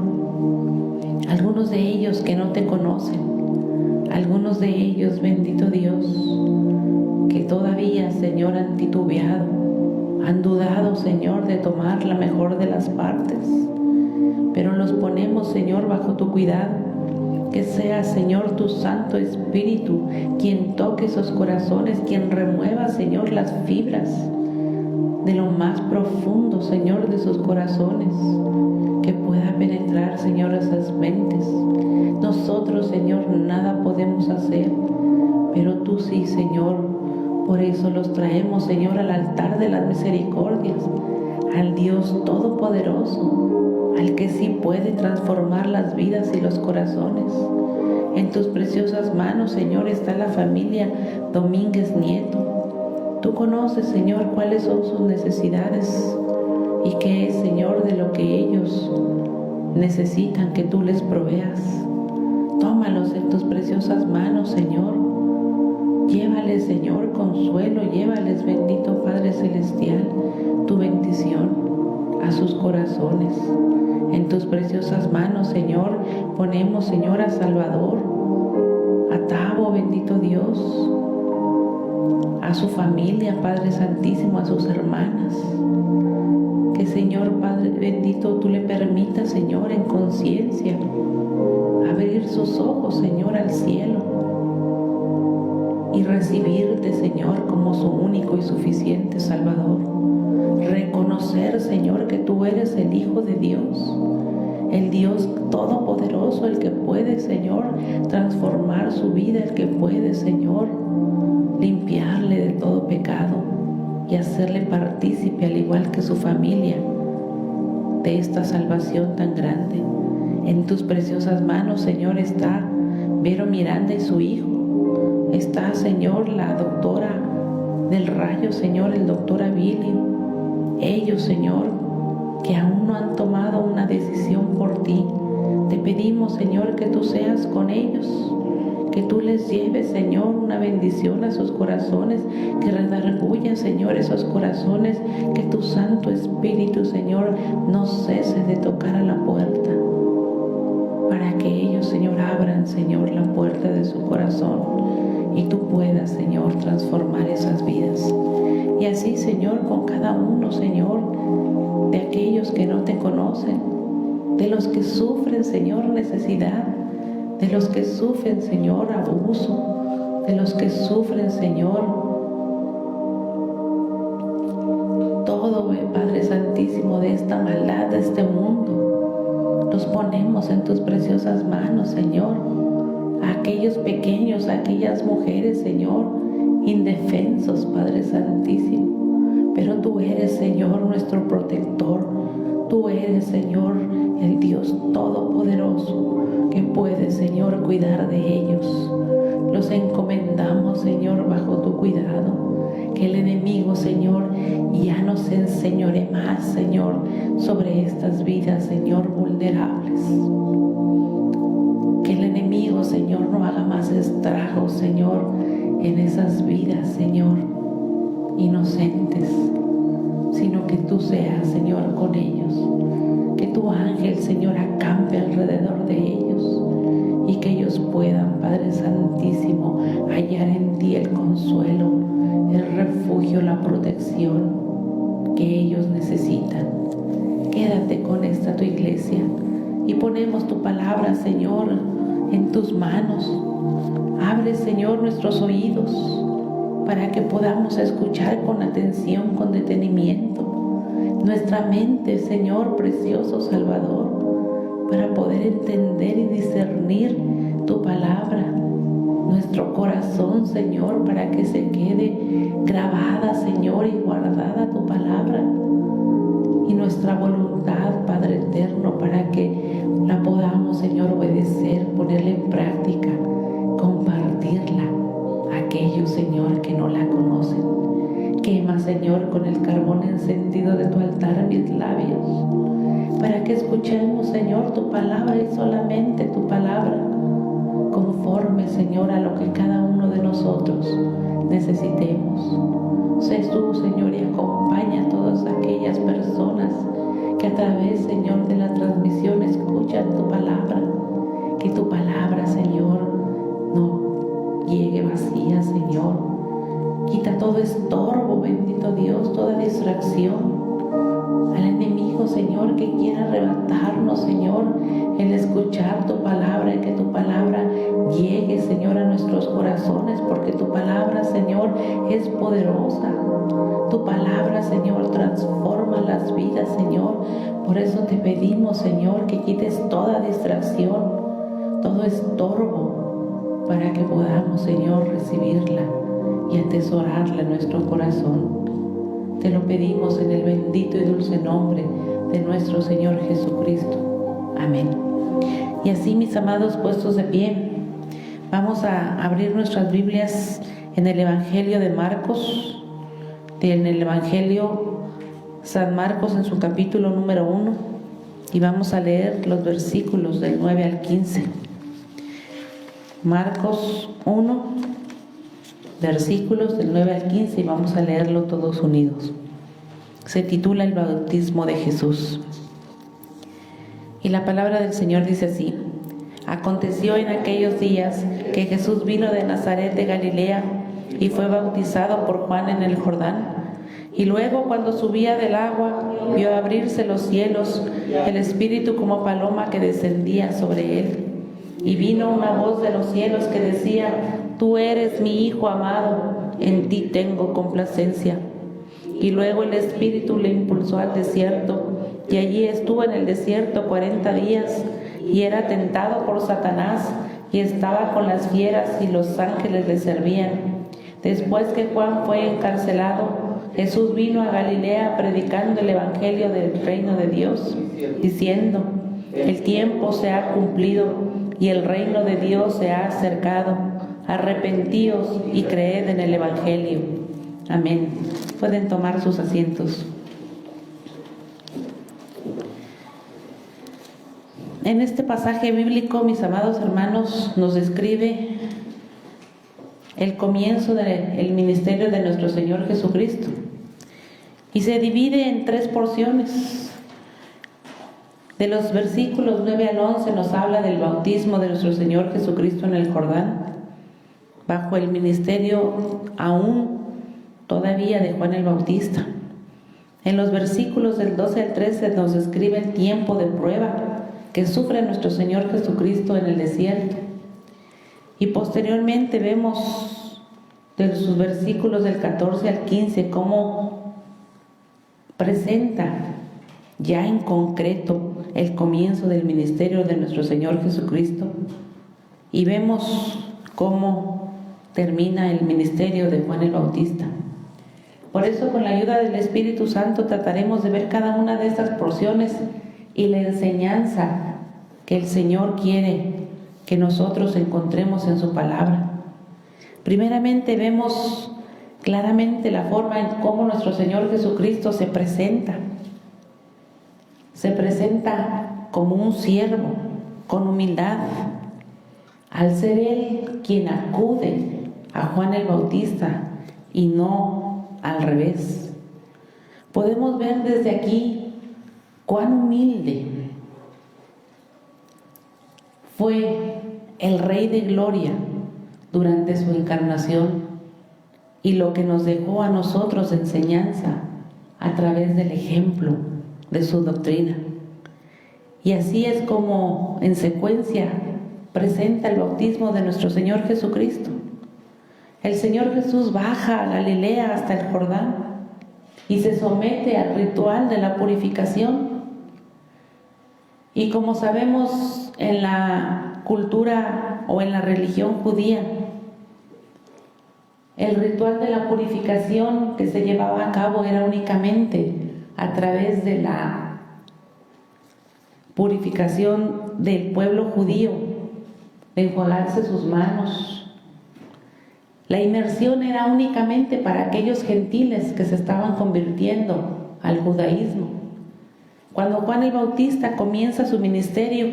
Algunos de ellos que no te conocen, algunos de ellos, bendito Dios, que todavía, Señor, han titubeado, han dudado, Señor, de tomar la mejor de las partes. Pero los ponemos, Señor, bajo tu cuidado. Que sea, Señor, tu Santo Espíritu quien toque esos corazones, quien remueva, Señor, las fibras de lo más profundo, Señor, de sus corazones, que pueda penetrar, Señor, a esas mentes. Nosotros, Señor, nada podemos hacer, pero tú sí, Señor. Por eso los traemos, Señor, al altar de las misericordias, al Dios todopoderoso, al que sí puede transformar las vidas y los corazones. En tus preciosas manos, Señor, está la familia Domínguez Nieto. Tú conoces, Señor, cuáles son sus necesidades y qué es, Señor, de lo que ellos necesitan que tú les proveas. Tómalos en tus preciosas manos, Señor. Llévales, Señor, consuelo, llévales, bendito Padre Celestial, tu bendición a sus corazones. En tus preciosas manos, Señor, ponemos, Señor, a Salvador, a Tavo, bendito Dios, a su familia, Padre Santísimo, a sus hermanas. Que, Señor, Padre bendito, tú le permitas, Señor, en conciencia, abrir sus ojos, Señor, al cielo y recibirte, Señor, como su único y suficiente Salvador. Reconocer, Señor, que tú eres el Hijo de Dios, el Dios todopoderoso, el que puede, Señor, transformar su vida, el que puede, Señor, limpiarle de todo pecado y hacerle partícipe, al igual que su familia, de esta salvación tan grande. En tus preciosas manos, Señor, está Vero Miranda y su hijo. Está, Señor, la doctora del Rayo, Señor, el doctor Abilio. Ellos, Señor, que aún no han tomado una decisión por ti, te pedimos, Señor, que tú seas con ellos, que tú les lleves, Señor, una bendición a sus corazones, que redarguya, Señor, esos corazones, que tu Santo Espíritu, Señor, no cese de tocar a la puerta, para que ellos, Señor, abran, Señor, la puerta de su corazón y tú puedas, Señor, transformar esas vidas. Y así, Señor, con cada uno, Señor, de aquellos que no te conocen, de los que sufren, Señor, necesidad, de los que sufren, Señor, abuso, de los que sufren, Señor, todo, Padre Santísimo, de esta maldad, de este mundo. Los ponemos en tus preciosas manos, Señor. A aquellos pequeños, a aquellas mujeres, Señor, indefensos, Padre Santísimo. Pero tú eres, Señor, nuestro protector. Tú eres, Señor, el Dios todopoderoso que puede, Señor, cuidar de ellos. Los encomendamos, Señor, bajo tu cuidado. Que el enemigo, Señor, ya no se enseñore más, Señor, sobre estas vidas, Señor, vulnerables. Que el enemigo, Señor, no haga más estragos, Señor, en esas vidas, Señor, inocentes, sino que tú seas, Señor, con ellos. Que tu ángel, Señor, acampe alrededor de ellos y que ellos puedan, Padre Santísimo, hallar en ti el consuelo, el refugio, la protección que ellos necesitan. Quédate con esta tu iglesia y ponemos tu palabra, Señor, en tus manos. Abre, Señor, nuestros oídos para que podamos escuchar con atención, con detenimiento. Nuestra mente, Señor, precioso Salvador, para poder entender y discernir tu palabra. Nuestro corazón, Señor, para que se quede grabada, Señor, y guardada tu palabra. Y nuestra voluntad, Padre eterno, para que la podamos, Señor, obedecer, ponerla en práctica, compartirla a aquellos, Señor, que no la conocen. Quema, Señor, con el carbón encendido de tu altar mis labios, para que escuchemos, Señor, tu palabra y solamente tu palabra, conforme, Señor, a lo que cada uno de nosotros necesitemos. Sé tú, Señor, y acompaña a todas aquellas personas que a través, Señor, de la transmisión escuchan tu palabra. Que tu palabra, Señor, no llegue vacía, Señor. Quita todo estorbo, bendito Dios, toda distracción al enemigo, Señor, que quiera arrebatarnos, Señor, el escuchar tu palabra y que tu palabra llegue, Señor, a nuestros corazones, porque tu palabra, Señor, es poderosa. Tu palabra, Señor, transforma las vidas, Señor. Por eso te pedimos, Señor, que quites toda distracción, todo estorbo, para que podamos, Señor, recibirla y atesorarla en nuestro corazón. Te lo pedimos en el bendito y dulce nombre de nuestro Señor Jesucristo. Amén. Y así, mis amados, puestos de pie, vamos a abrir nuestras Biblias en el Evangelio de Marcos, en el Evangelio San Marcos, en su capítulo número 1, y vamos a leer los versículos del 9 al 15. Marcos 1, versículos del 9 al 15, y vamos a leerlo todos unidos. Se titula El bautismo de Jesús. Y la palabra del Señor dice así: Aconteció en aquellos días que Jesús vino de Nazaret de Galilea y fue bautizado por Juan en el Jordán. Y luego, cuando subía del agua, vio abrirse los cielos, el Espíritu como paloma que descendía sobre él. Y vino una voz de los cielos que decía: Tú eres mi Hijo amado, en ti tengo complacencia. Y luego el Espíritu le impulsó al desierto y allí estuvo en el desierto 40 días y era tentado por Satanás y estaba con las fieras y los ángeles le servían. Después que Juan fue encarcelado, Jesús vino a Galilea predicando el evangelio del reino de Dios, diciendo: el tiempo se ha cumplido y el reino de Dios se ha acercado. Arrepentíos y creed en el evangelio. Amén. Pueden tomar sus asientos. En este pasaje bíblico, mis amados hermanos, nos describe el comienzo del ministerio de nuestro Señor Jesucristo y se divide en 3 porciones. De los versículos 9 al 11 nos habla del bautismo de nuestro Señor Jesucristo en el Jordán, bajo el ministerio aún todavía de Juan el Bautista. En los versículos del 12 al 13 nos describe el tiempo de prueba que sufre nuestro Señor Jesucristo en el desierto. Y posteriormente vemos de sus versículos del 14 al 15 cómo presenta ya en concreto el comienzo del ministerio de nuestro Señor Jesucristo, y vemos cómo termina el ministerio de Juan el Bautista. Por eso, con la ayuda del Espíritu Santo, trataremos de ver cada una de estas porciones y la enseñanza que el Señor quiere que nosotros encontremos en su palabra. Primeramente vemos claramente la forma en cómo nuestro Señor Jesucristo se presenta. Se presenta como un siervo, con humildad, al ser Él quien acude a Juan el Bautista y no al revés. Podemos ver desde aquí cuán humilde fue el Rey de Gloria durante su encarnación y lo que nos dejó a nosotros de enseñanza a través del ejemplo de su doctrina. Y así es como en secuencia presenta el bautismo de nuestro Señor Jesucristo. El Señor Jesús baja a Galilea hasta el Jordán y se somete al ritual de la purificación. Y como sabemos, en la cultura o en la religión judía, el ritual de la purificación que se llevaba a cabo era únicamente a través de la purificación del pueblo judío, de enjuagarse sus manos. La inmersión era únicamente para aquellos gentiles que se estaban convirtiendo al judaísmo. Cuando Juan el Bautista comienza su ministerio,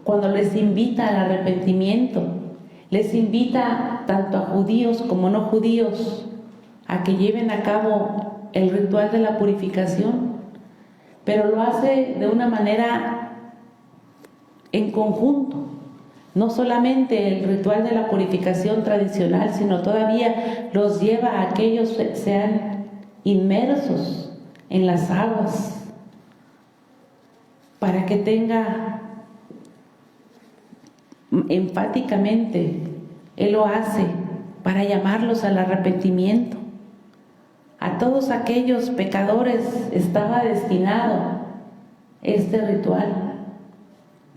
cuando les invita al arrepentimiento, les invita tanto a judíos como no judíos a que lleven a cabo el ritual de la purificación, pero lo hace de una manera en conjunto. No solamente el ritual de la purificación tradicional, sino todavía los lleva a aquellos que sean inmersos en las aguas, para que tenga enfáticamente, Él lo hace para llamarlos al arrepentimiento. A todos aquellos pecadores estaba destinado este ritual,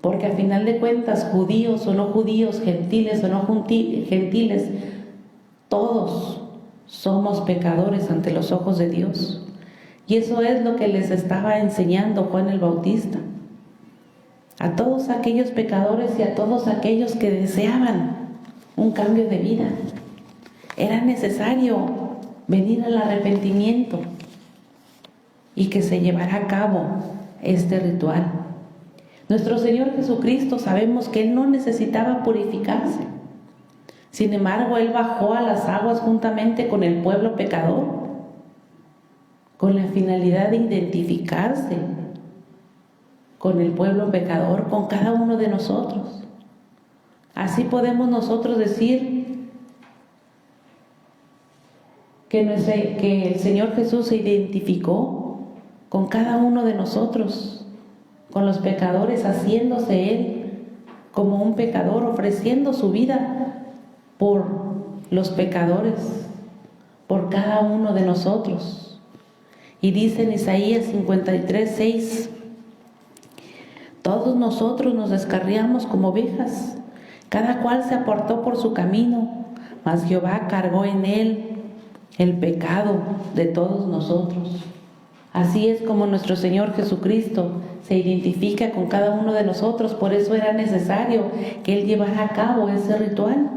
porque a final de cuentas, judíos o no judíos, gentiles o no gentiles, todos somos pecadores ante los ojos de Dios. Y eso es lo que les estaba enseñando Juan el Bautista. A todos aquellos pecadores y a todos aquellos que deseaban un cambio de vida, era necesario venir al arrepentimiento y que se llevara a cabo este ritual. Nuestro Señor Jesucristo, sabemos que Él no necesitaba purificarse. Sin embargo, Él bajó a las aguas juntamente con el pueblo pecador, con la finalidad de identificarse con el pueblo pecador, con cada uno de nosotros. Así podemos nosotros decir que el Señor Jesús se identificó con cada uno de nosotros, con los pecadores, haciéndose Él como un pecador, ofreciendo su vida por los pecadores, por cada uno de nosotros. Y dice en Isaías 53:6, todos nosotros nos descarriamos como ovejas, cada cual se apartó por su camino, mas Jehová cargó en él el pecado de todos nosotros. Así es como nuestro Señor Jesucristo se identifica con cada uno de nosotros. Por eso era necesario que Él llevara a cabo ese ritual.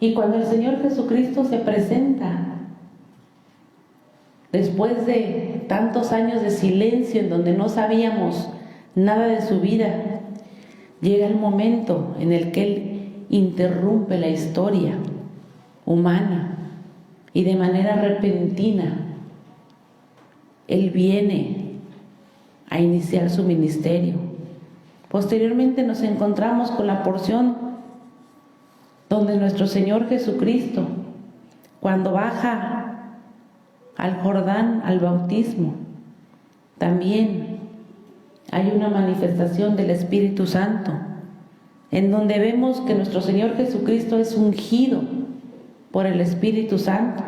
Y cuando el Señor Jesucristo se presenta, después de tantos años de silencio en donde no sabíamos nada de su vida, llega el momento en el que Él interrumpe la historia humana y de manera repentina Él viene a iniciar su ministerio. Posteriormente nos encontramos con la porción donde nuestro Señor Jesucristo, cuando baja al Jordán al bautismo, también hay una manifestación del Espíritu Santo, en donde vemos que nuestro Señor Jesucristo es ungido por el Espíritu Santo.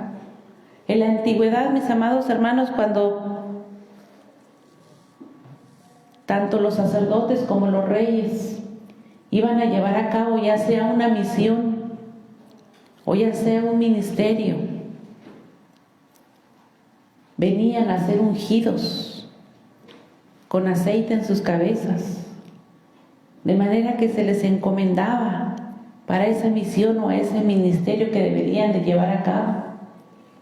En la antigüedad, mis amados hermanos, cuando tanto los sacerdotes como los reyes iban a llevar a cabo ya sea una misión o ya sea un ministerio, venían a ser ungidos con aceite en sus cabezas, de manera que se les encomendaba para esa misión o a ese ministerio que deberían de llevar a cabo.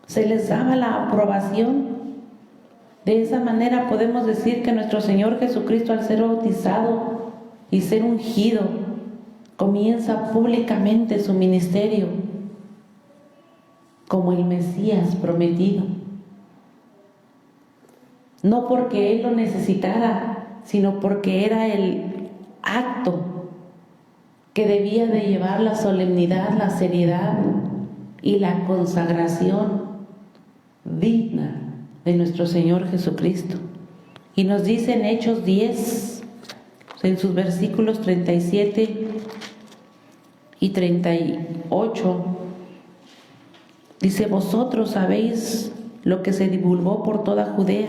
Se les daba la aprobación. De esa manera podemos decir que nuestro Señor Jesucristo, al ser bautizado y ser ungido, comienza públicamente su ministerio como el Mesías prometido. No porque Él lo necesitara, sino porque era el acto que debía de llevar la solemnidad, la seriedad y la consagración digna de nuestro Señor Jesucristo. Y nos dice en Hechos 10, en sus versículos 37 y 38, dice: vosotros sabéis lo que se divulgó por toda Judea,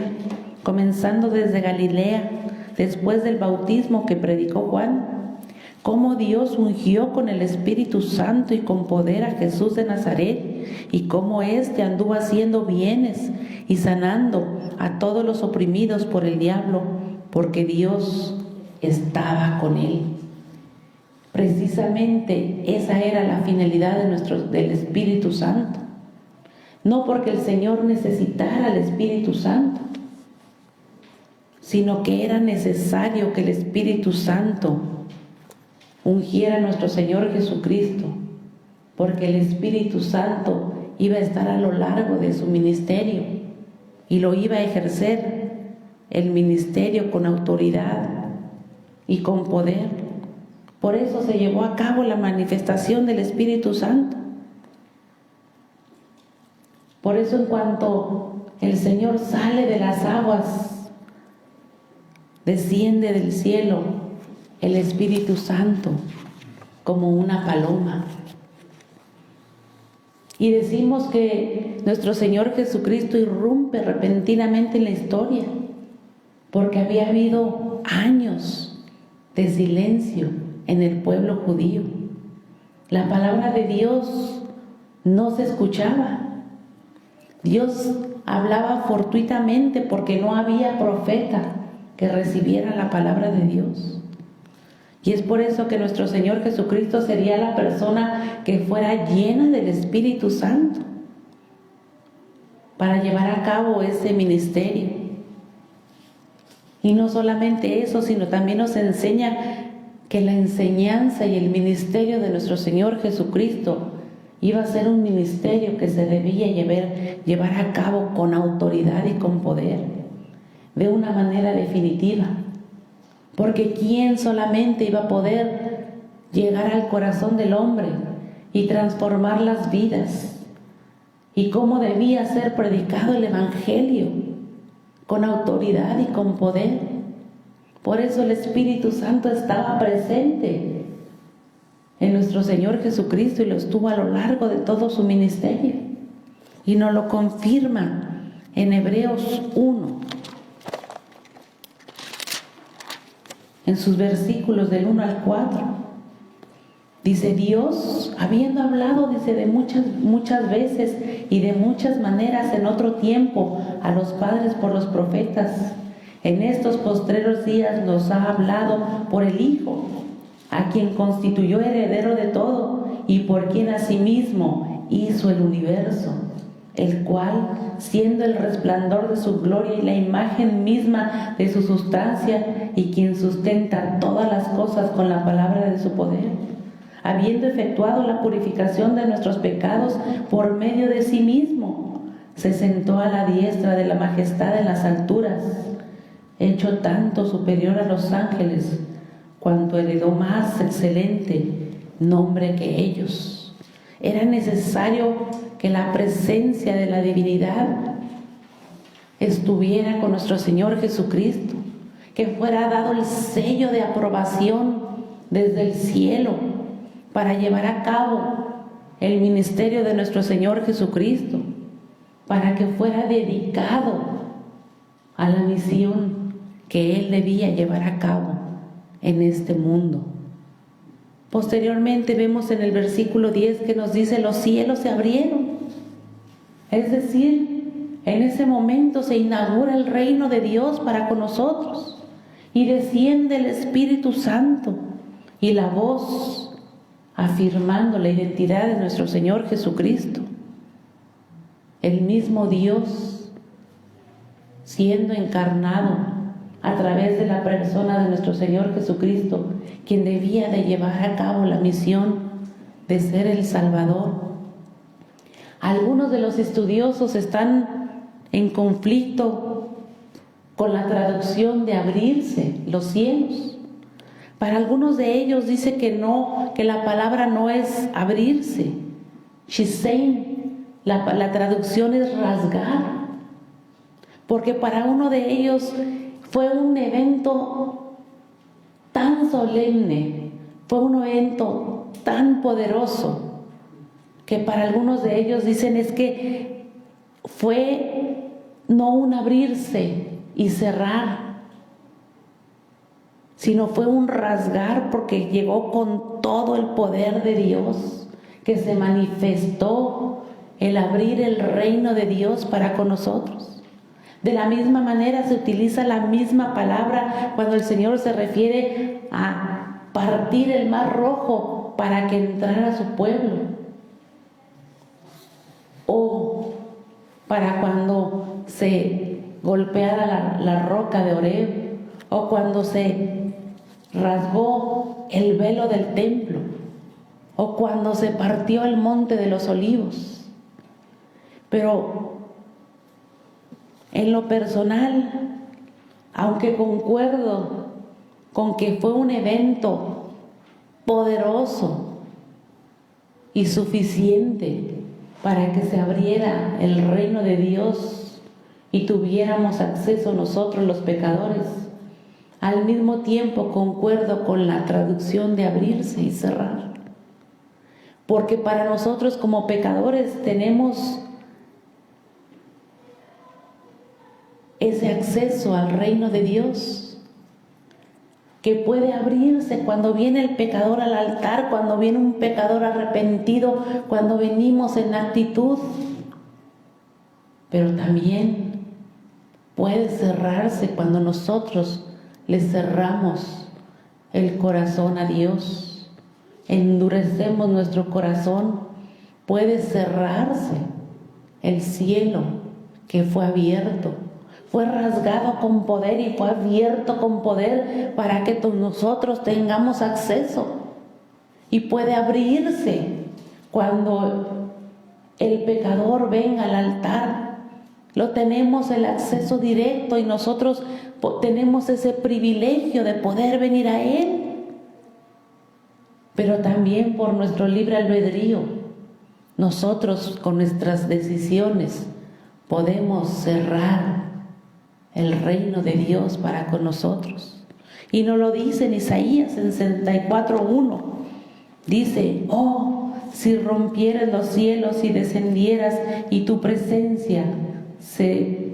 comenzando desde Galilea, después del bautismo que predicó Juan, cómo Dios ungió con el Espíritu Santo y con poder a Jesús de Nazaret, y cómo éste anduvo haciendo bienes y sanando a todos los oprimidos por el diablo, porque Dios estaba con él. Precisamente esa era la finalidad del Espíritu Santo. No porque el Señor necesitara al Espíritu Santo, sino que era necesario que el Espíritu Santo ungiera a nuestro Señor Jesucristo, porque el Espíritu Santo iba a estar a lo largo de su ministerio y lo iba a ejercer el ministerio con autoridad y con poder. Por eso se llevó a cabo la manifestación del Espíritu Santo. Por eso, en cuanto el Señor sale de las aguas, desciende del cielo el Espíritu Santo como una paloma. Y decimos que nuestro Señor Jesucristo irrumpe repentinamente en la historia, porque había habido años de silencio en el pueblo judío. La palabra de Dios no se escuchaba. Dios hablaba fortuitamente porque no había profeta que recibiera la palabra de Dios. Y es por eso que nuestro Señor Jesucristo sería la persona que fuera llena del Espíritu Santo para llevar a cabo ese ministerio. Y no solamente eso, sino también nos enseña que la enseñanza y el ministerio de nuestro Señor Jesucristo iba a ser un ministerio que se debía llevar a cabo con autoridad y con poder, de una manera definitiva. Porque ¿quién solamente iba a poder llegar al corazón del hombre y transformar las vidas? ¿Y cómo debía ser predicado el Evangelio? Con autoridad y con poder. Por eso el Espíritu Santo estaba presente en nuestro Señor Jesucristo y lo estuvo a lo largo de todo su ministerio. Y nos lo confirma en Hebreos 1, en sus versículos del 1 al 4. Dice: Dios, habiendo hablado, dice, de muchas veces y de muchas maneras en otro tiempo a los padres por los profetas, en estos postreros días nos ha hablado por el Hijo, a quien constituyó heredero de todo y por quien asimismo hizo el universo, el cual, siendo el resplandor de su gloria y la imagen misma de su sustancia, y quien sustenta todas las cosas con la palabra de su poder, habiendo efectuado la purificación de nuestros pecados por medio de sí mismo, se sentó a la diestra de la majestad en las alturas, hecho tanto superior a los ángeles, cuanto heredó más excelente nombre que ellos. Era necesario que la presencia de la divinidad estuviera con nuestro Señor Jesucristo, que fuera dado el sello de aprobación desde el cielo para llevar a cabo el ministerio de nuestro Señor Jesucristo, para que fuera dedicado a la misión que Él debía llevar a cabo en este mundo. Posteriormente vemos en el versículo 10 que nos dice: los cielos se abrieron. Es decir, en ese momento se inaugura el reino de Dios para con nosotros y desciende el Espíritu Santo y la voz afirmando la identidad de nuestro Señor Jesucristo. El mismo Dios siendo encarnado a través de la persona de nuestro Señor Jesucristo, quien debía de llevar a cabo la misión de ser el Salvador. Algunos de los estudiosos están en conflicto con la traducción de abrirse los cielos. Para algunos de ellos dice que no, que la palabra no es abrirse. Shisein, la traducción es rasgar. Porque para uno de ellos fue un evento tan solemne, fue un evento tan poderoso, que para algunos de ellos dicen es que fue no un abrirse y cerrar, sino fue un rasgar, porque llegó con todo el poder de Dios, que se manifestó el abrir el reino de Dios para con nosotros. De la misma manera se utiliza la misma palabra cuando el Señor se refiere a partir el mar rojo para que entrara su pueblo, o para cuando se golpeara la roca de Oreb, o cuando se rasgó el velo del templo, o cuando se partió el monte de los olivos. Pero en lo personal, aunque concuerdo con que fue un evento poderoso y suficiente para que se abriera el reino de Dios y tuviéramos acceso nosotros los pecadores, al mismo tiempo concuerdo con la traducción de abrirse y cerrar. Porque para nosotros como pecadores tenemos ese acceso al reino de Dios, que puede abrirse cuando viene el pecador al altar, cuando viene un pecador arrepentido, cuando venimos en actitud. Pero también puede cerrarse cuando nosotros le cerramos el corazón a Dios, endurecemos nuestro corazón. Puede cerrarse el cielo que fue abierto, fue rasgado con poder y fue abierto con poder para que nosotros tengamos acceso. Y puede abrirse cuando el pecador venga al altar. Lo tenemos el acceso directo y nosotros tenemos ese privilegio de poder venir a Él. Pero también por nuestro libre albedrío, nosotros con nuestras decisiones podemos cerrar el reino de Dios para con nosotros. Y nos lo dice en Isaías en 64:1. Dice, oh, si rompieras los cielos y descendieras y tu presencia se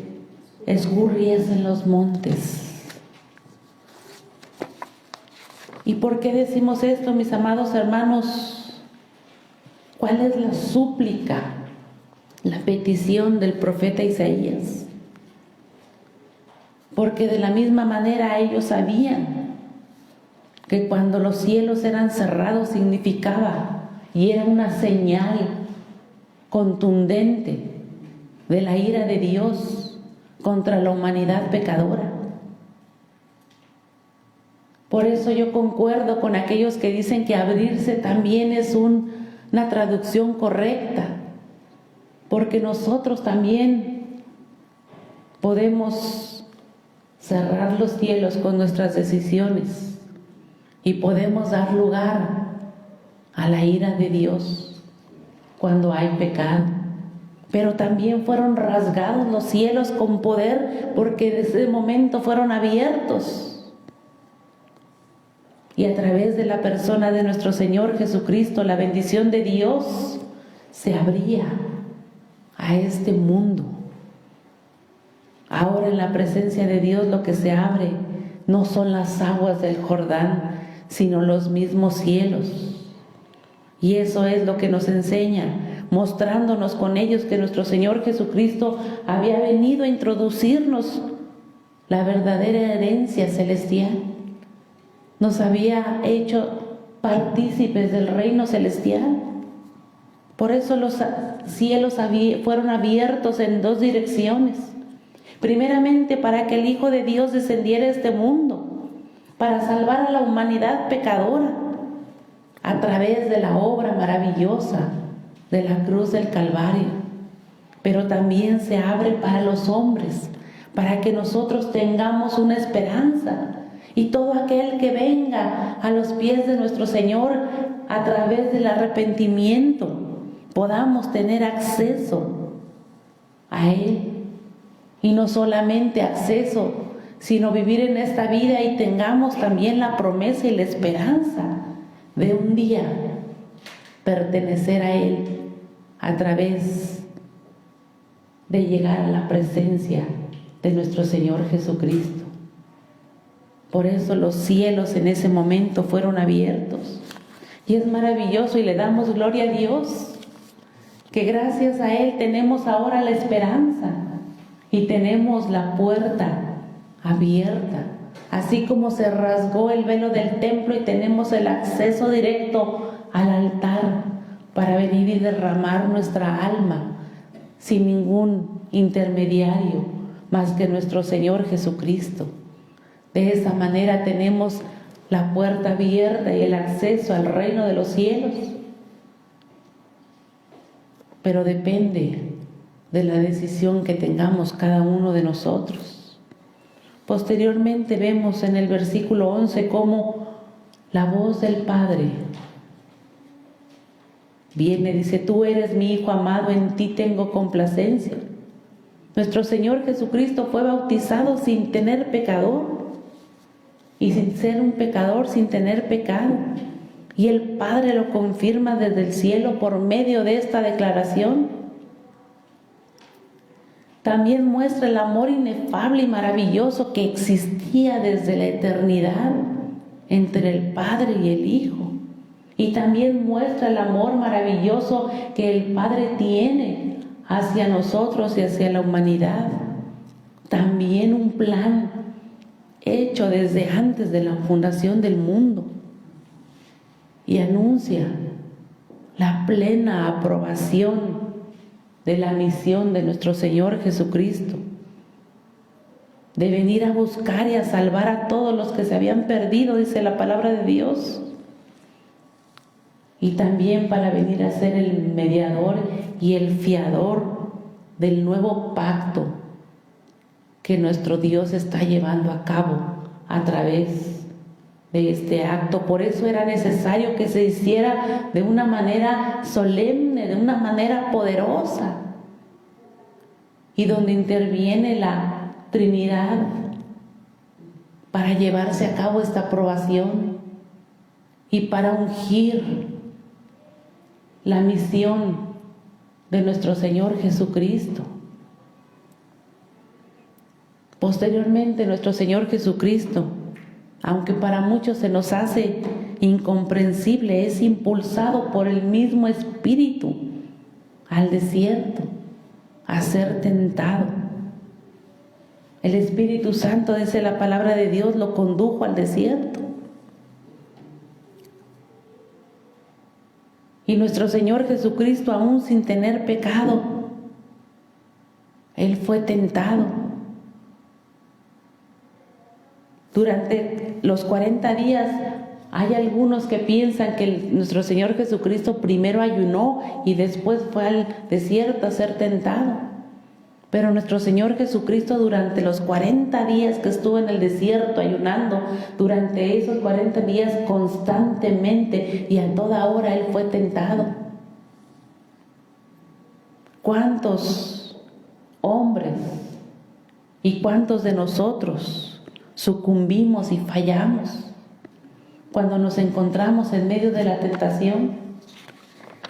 escurriese en los montes. ¿Y por qué decimos esto, mis amados hermanos? ¿Cuál es la súplica, la petición del profeta Isaías? Porque de la misma manera ellos sabían que cuando los cielos eran cerrados significaba y era una señal contundente de la ira de Dios contra la humanidad pecadora. Por eso yo concuerdo con aquellos que dicen que abrirse también es una traducción correcta, porque nosotros también podemos cerrar los cielos con nuestras decisiones y podemos dar lugar a la ira de Dios cuando hay pecado. Pero también fueron rasgados los cielos con poder, porque desde ese momento fueron abiertos. Y a través de la persona de nuestro Señor Jesucristo, la bendición de Dios se abría a este mundo. Ahora en la presencia de Dios lo que se abre no son las aguas del Jordán, sino los mismos cielos. Y eso es lo que nos enseña, mostrándonos con ellos que nuestro Señor Jesucristo había venido a introducirnos la verdadera herencia celestial. Nos había hecho partícipes del reino celestial. Por eso los cielos fueron abiertos en dos direcciones. Primeramente, para que el Hijo de Dios descendiera a este mundo, para salvar a la humanidad pecadora, a través de la obra maravillosa de la cruz del Calvario. Pero también se abre para los hombres, para que nosotros tengamos una esperanza. Y todo aquel que venga a los pies de nuestro Señor a través del arrepentimiento, podamos tener acceso a Él. Y no solamente acceso, sino vivir en esta vida y tengamos también la promesa y la esperanza de un día pertenecer a Él a través de llegar a la presencia de nuestro Señor Jesucristo. Por eso los cielos en ese momento fueron abiertos. Y es maravilloso y le damos gloria a Dios, que gracias a Él tenemos ahora la esperanza y tenemos la puerta abierta. Así como se rasgó el velo del templo y tenemos el acceso directo al altar para venir y derramar nuestra alma sin ningún intermediario más que nuestro Señor Jesucristo. De esa manera tenemos la puerta abierta y el acceso al reino de los cielos. Pero depende de la decisión que tengamos cada uno de nosotros. Posteriormente vemos en el versículo 11 cómo la voz del Padre viene, dice: tú eres mi Hijo amado, en ti tengo complacencia. Nuestro Señor Jesucristo fue bautizado sin tener pecador y sin ser un pecador, sin tener pecado. Y el Padre lo confirma desde el cielo por medio de esta declaración. También muestra el amor inefable y maravilloso que existía desde la eternidad entre el Padre y el Hijo. Y también muestra el amor maravilloso que el Padre tiene hacia nosotros y hacia la humanidad. También un plan hecho desde antes de la fundación del mundo, y anuncia la plena aprobación de la misión de nuestro Señor Jesucristo, de venir a buscar y a salvar a todos los que se habían perdido, dice la palabra de Dios, y también para venir a ser el mediador y el fiador del nuevo pacto que nuestro Dios está llevando a cabo a través de este acto. Por eso era necesario que se hiciera de una manera solemne, de una manera poderosa, y donde interviene la Trinidad para llevarse a cabo esta aprobación y para ungir la misión de nuestro Señor Jesucristo. Posteriormente, nuestro Señor Jesucristo, aunque para muchos se nos hace incomprensible, es impulsado por el mismo Espíritu al desierto a ser tentado. El Espíritu Santo, dice la palabra de Dios, lo condujo al desierto. Y nuestro Señor Jesucristo, aún sin tener pecado, Él fue tentado. Durante los 40 días, hay algunos que piensan que nuestro Señor Jesucristo primero ayunó y después fue al desierto a ser tentado. Pero nuestro Señor Jesucristo, durante los 40 días que estuvo en el desierto ayunando, durante esos 40 días constantemente y a toda hora Él fue tentado. ¿Cuántos hombres y cuántos de nosotros sucumbimos y fallamos cuando nos encontramos en medio de la tentación?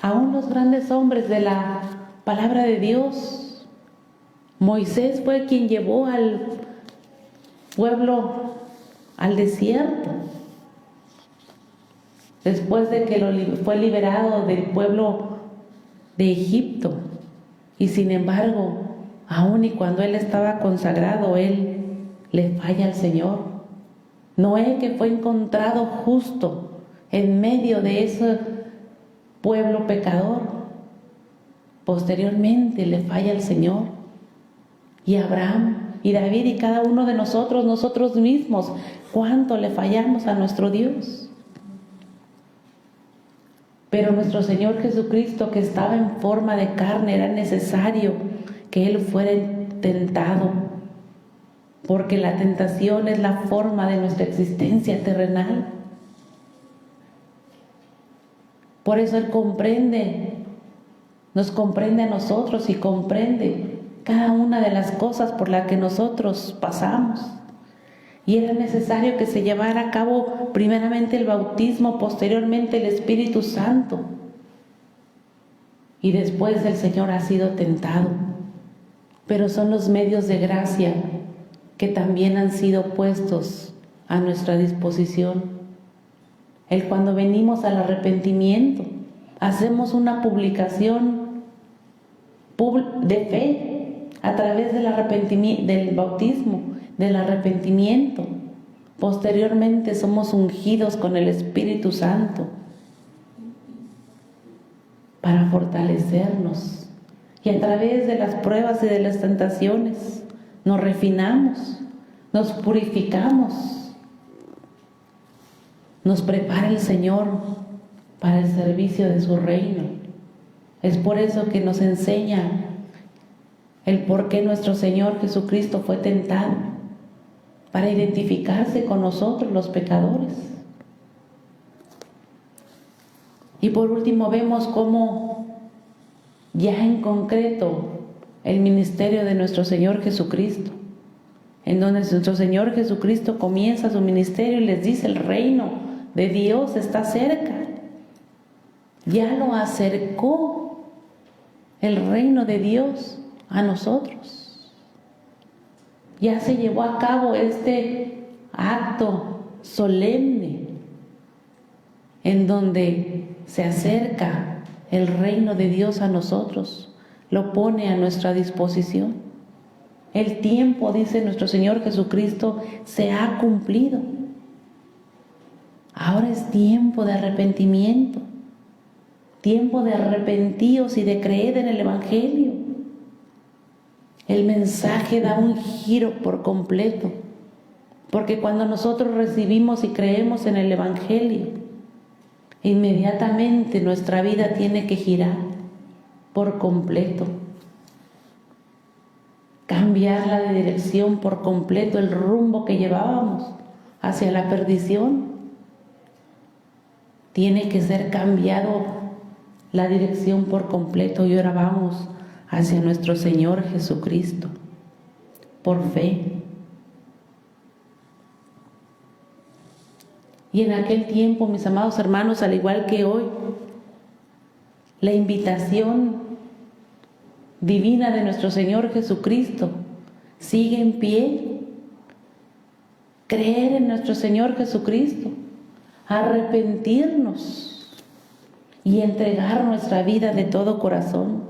Aún los grandes hombres de la palabra de Dios, Moisés fue quien llevó al pueblo al desierto, después de que fue liberado del pueblo de Egipto. Y sin embargo, aun y cuando él estaba consagrado, él le falla al Señor. Noé, que fue encontrado justo en medio de ese pueblo pecador, posteriormente le falla al Señor. Y Abraham y David y cada uno de nosotros mismos, cuánto le fallamos a nuestro Dios. Pero nuestro Señor Jesucristo, que estaba en forma de carne, era necesario que Él fuera tentado, porque la tentación es la forma de nuestra existencia terrenal. Por eso Él nos comprende a nosotros y comprende cada una de las cosas por las que nosotros pasamos. Y era necesario que se llevara a cabo primeramente el bautismo, posteriormente el Espíritu Santo. Y después el Señor ha sido tentado. Pero son los medios de gracia que también han sido puestos a nuestra disposición. Cuando venimos al arrepentimiento, hacemos una publicación de fe a través del bautismo, del arrepentimiento. Posteriormente somos ungidos con el Espíritu Santo para fortalecernos. Y a través de las pruebas y de las tentaciones nos refinamos, nos purificamos, nos prepara el Señor para el servicio de su reino. Es por eso que nos enseña el por qué nuestro Señor Jesucristo fue tentado, para identificarse con nosotros los pecadores. Y por último vemos cómo ya en concreto el ministerio de nuestro Señor Jesucristo, en donde nuestro Señor Jesucristo comienza su ministerio y les dice: el reino de Dios está cerca. Ya lo acercó el reino de Dios a nosotros. Ya se llevó a cabo este acto solemne en donde se acerca el reino de Dios a nosotros, lo pone a nuestra disposición. El tiempo, dice nuestro Señor Jesucristo, se ha cumplido. Ahora es tiempo de arrepentimiento, tiempo de arrepentíos y de creer en el Evangelio. El mensaje da un giro por completo, porque cuando nosotros recibimos y creemos en el Evangelio, inmediatamente nuestra vida tiene que girar por completo, cambiarla de dirección por completo, el rumbo que llevábamos hacia la perdición. Tiene que ser cambiado la dirección por completo y ahora vamos hacia nuestro Señor Jesucristo por fe. Y en aquel tiempo, mis amados hermanos, al igual que hoy, la invitación divina de nuestro Señor Jesucristo sigue en pie. Creer en nuestro Señor Jesucristo, arrepentirnos y entregar nuestra vida de todo corazón,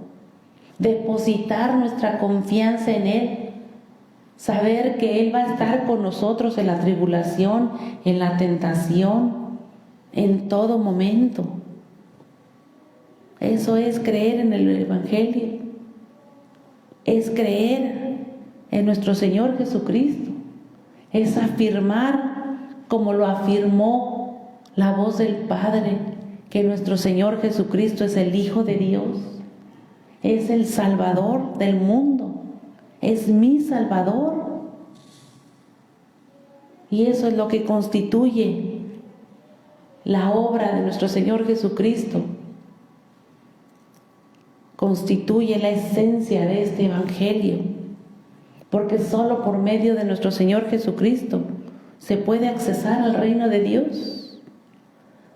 depositar nuestra confianza en Él, saber que Él va a estar con nosotros en la tribulación, en la tentación, en todo momento. Eso es creer en el Evangelio, es creer en nuestro Señor Jesucristo, es afirmar como lo afirmó la voz del Padre, que nuestro Señor Jesucristo es el Hijo de Dios, es el Salvador del mundo, es mi Salvador. Y eso es lo que constituye la obra de nuestro Señor Jesucristo, constituye la esencia de este Evangelio, porque solo por medio de nuestro Señor Jesucristo se puede accesar al reino de Dios.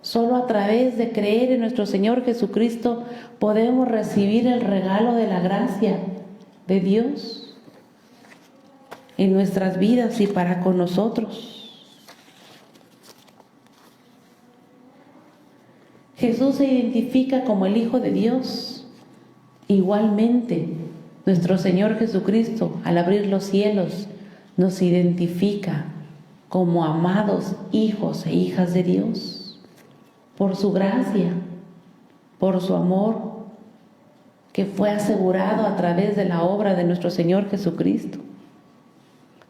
Solo a través de creer en nuestro Señor Jesucristo podemos recibir el regalo de la gracia de Dios en nuestras vidas y para con nosotros. Jesús se identifica como el Hijo de Dios. Igualmente, nuestro Señor Jesucristo, al abrir los cielos, nos identifica como amados hijos e hijas de Dios, por su gracia, por su amor, que fue asegurado a través de la obra de nuestro Señor Jesucristo.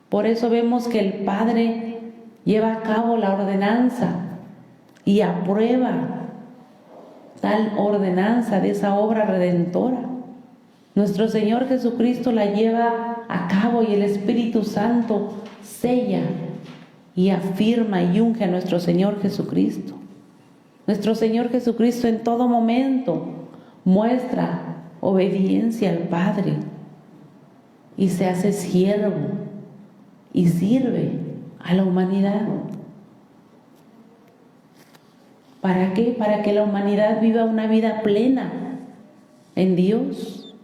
Por eso vemos que el Padre lleva a cabo la ordenanza y aprueba tal ordenanza de esa obra redentora. Nuestro Señor Jesucristo la lleva a cabo y el Espíritu Santo sella y afirma y unge a nuestro Señor Jesucristo. Nuestro Señor Jesucristo en todo momento muestra obediencia al Padre y se hace siervo y sirve a la humanidad. ¿Para qué? Para que la humanidad viva una vida plena en Dios.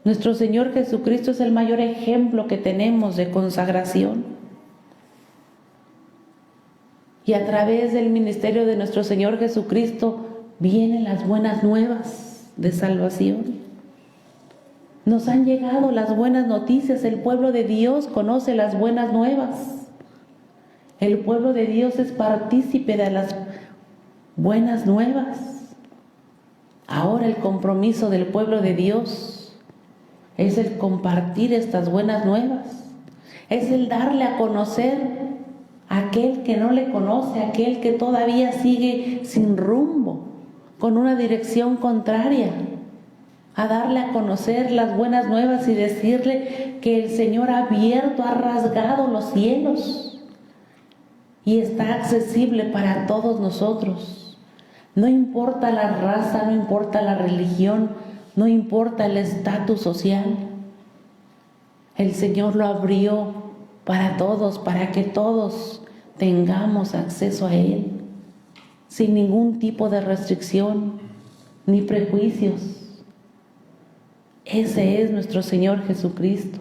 Nuestro Señor Jesucristo es el mayor ejemplo que tenemos de consagración. Y a través del ministerio de nuestro Señor Jesucristo vienen las buenas nuevas de salvación. Nos han llegado las buenas noticias, el pueblo de Dios conoce las buenas nuevas. El pueblo de Dios es partícipe de las buenas nuevas. Ahora el compromiso del pueblo de Dios es el compartir estas buenas nuevas, es el darle a conocer a aquel que no le conoce, a aquel que todavía sigue sin rumbo, con una dirección contraria, a darle a conocer las buenas nuevas y decirle que el Señor ha abierto, ha rasgado los cielos y está accesible para todos nosotros. No importa la raza, no importa la religión, no importa el estatus social. El Señor lo abrió para todos, para que todos tengamos acceso a Él, sin ningún tipo de restricción ni prejuicios. Ese es nuestro Señor Jesucristo.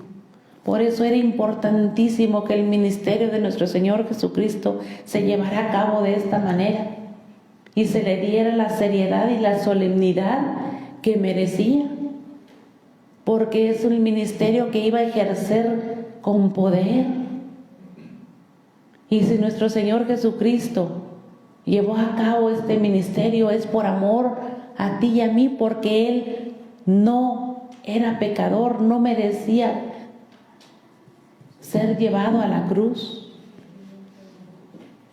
Por eso era importantísimo que el ministerio de nuestro Señor Jesucristo se llevara a cabo de esta manera y se le diera la seriedad y la solemnidad que merecía, porque es un ministerio que iba a ejercer con poder. Y si nuestro Señor Jesucristo llevó a cabo este ministerio es por amor a ti y a mí, porque Él no era pecador, no merecía ser llevado a la cruz.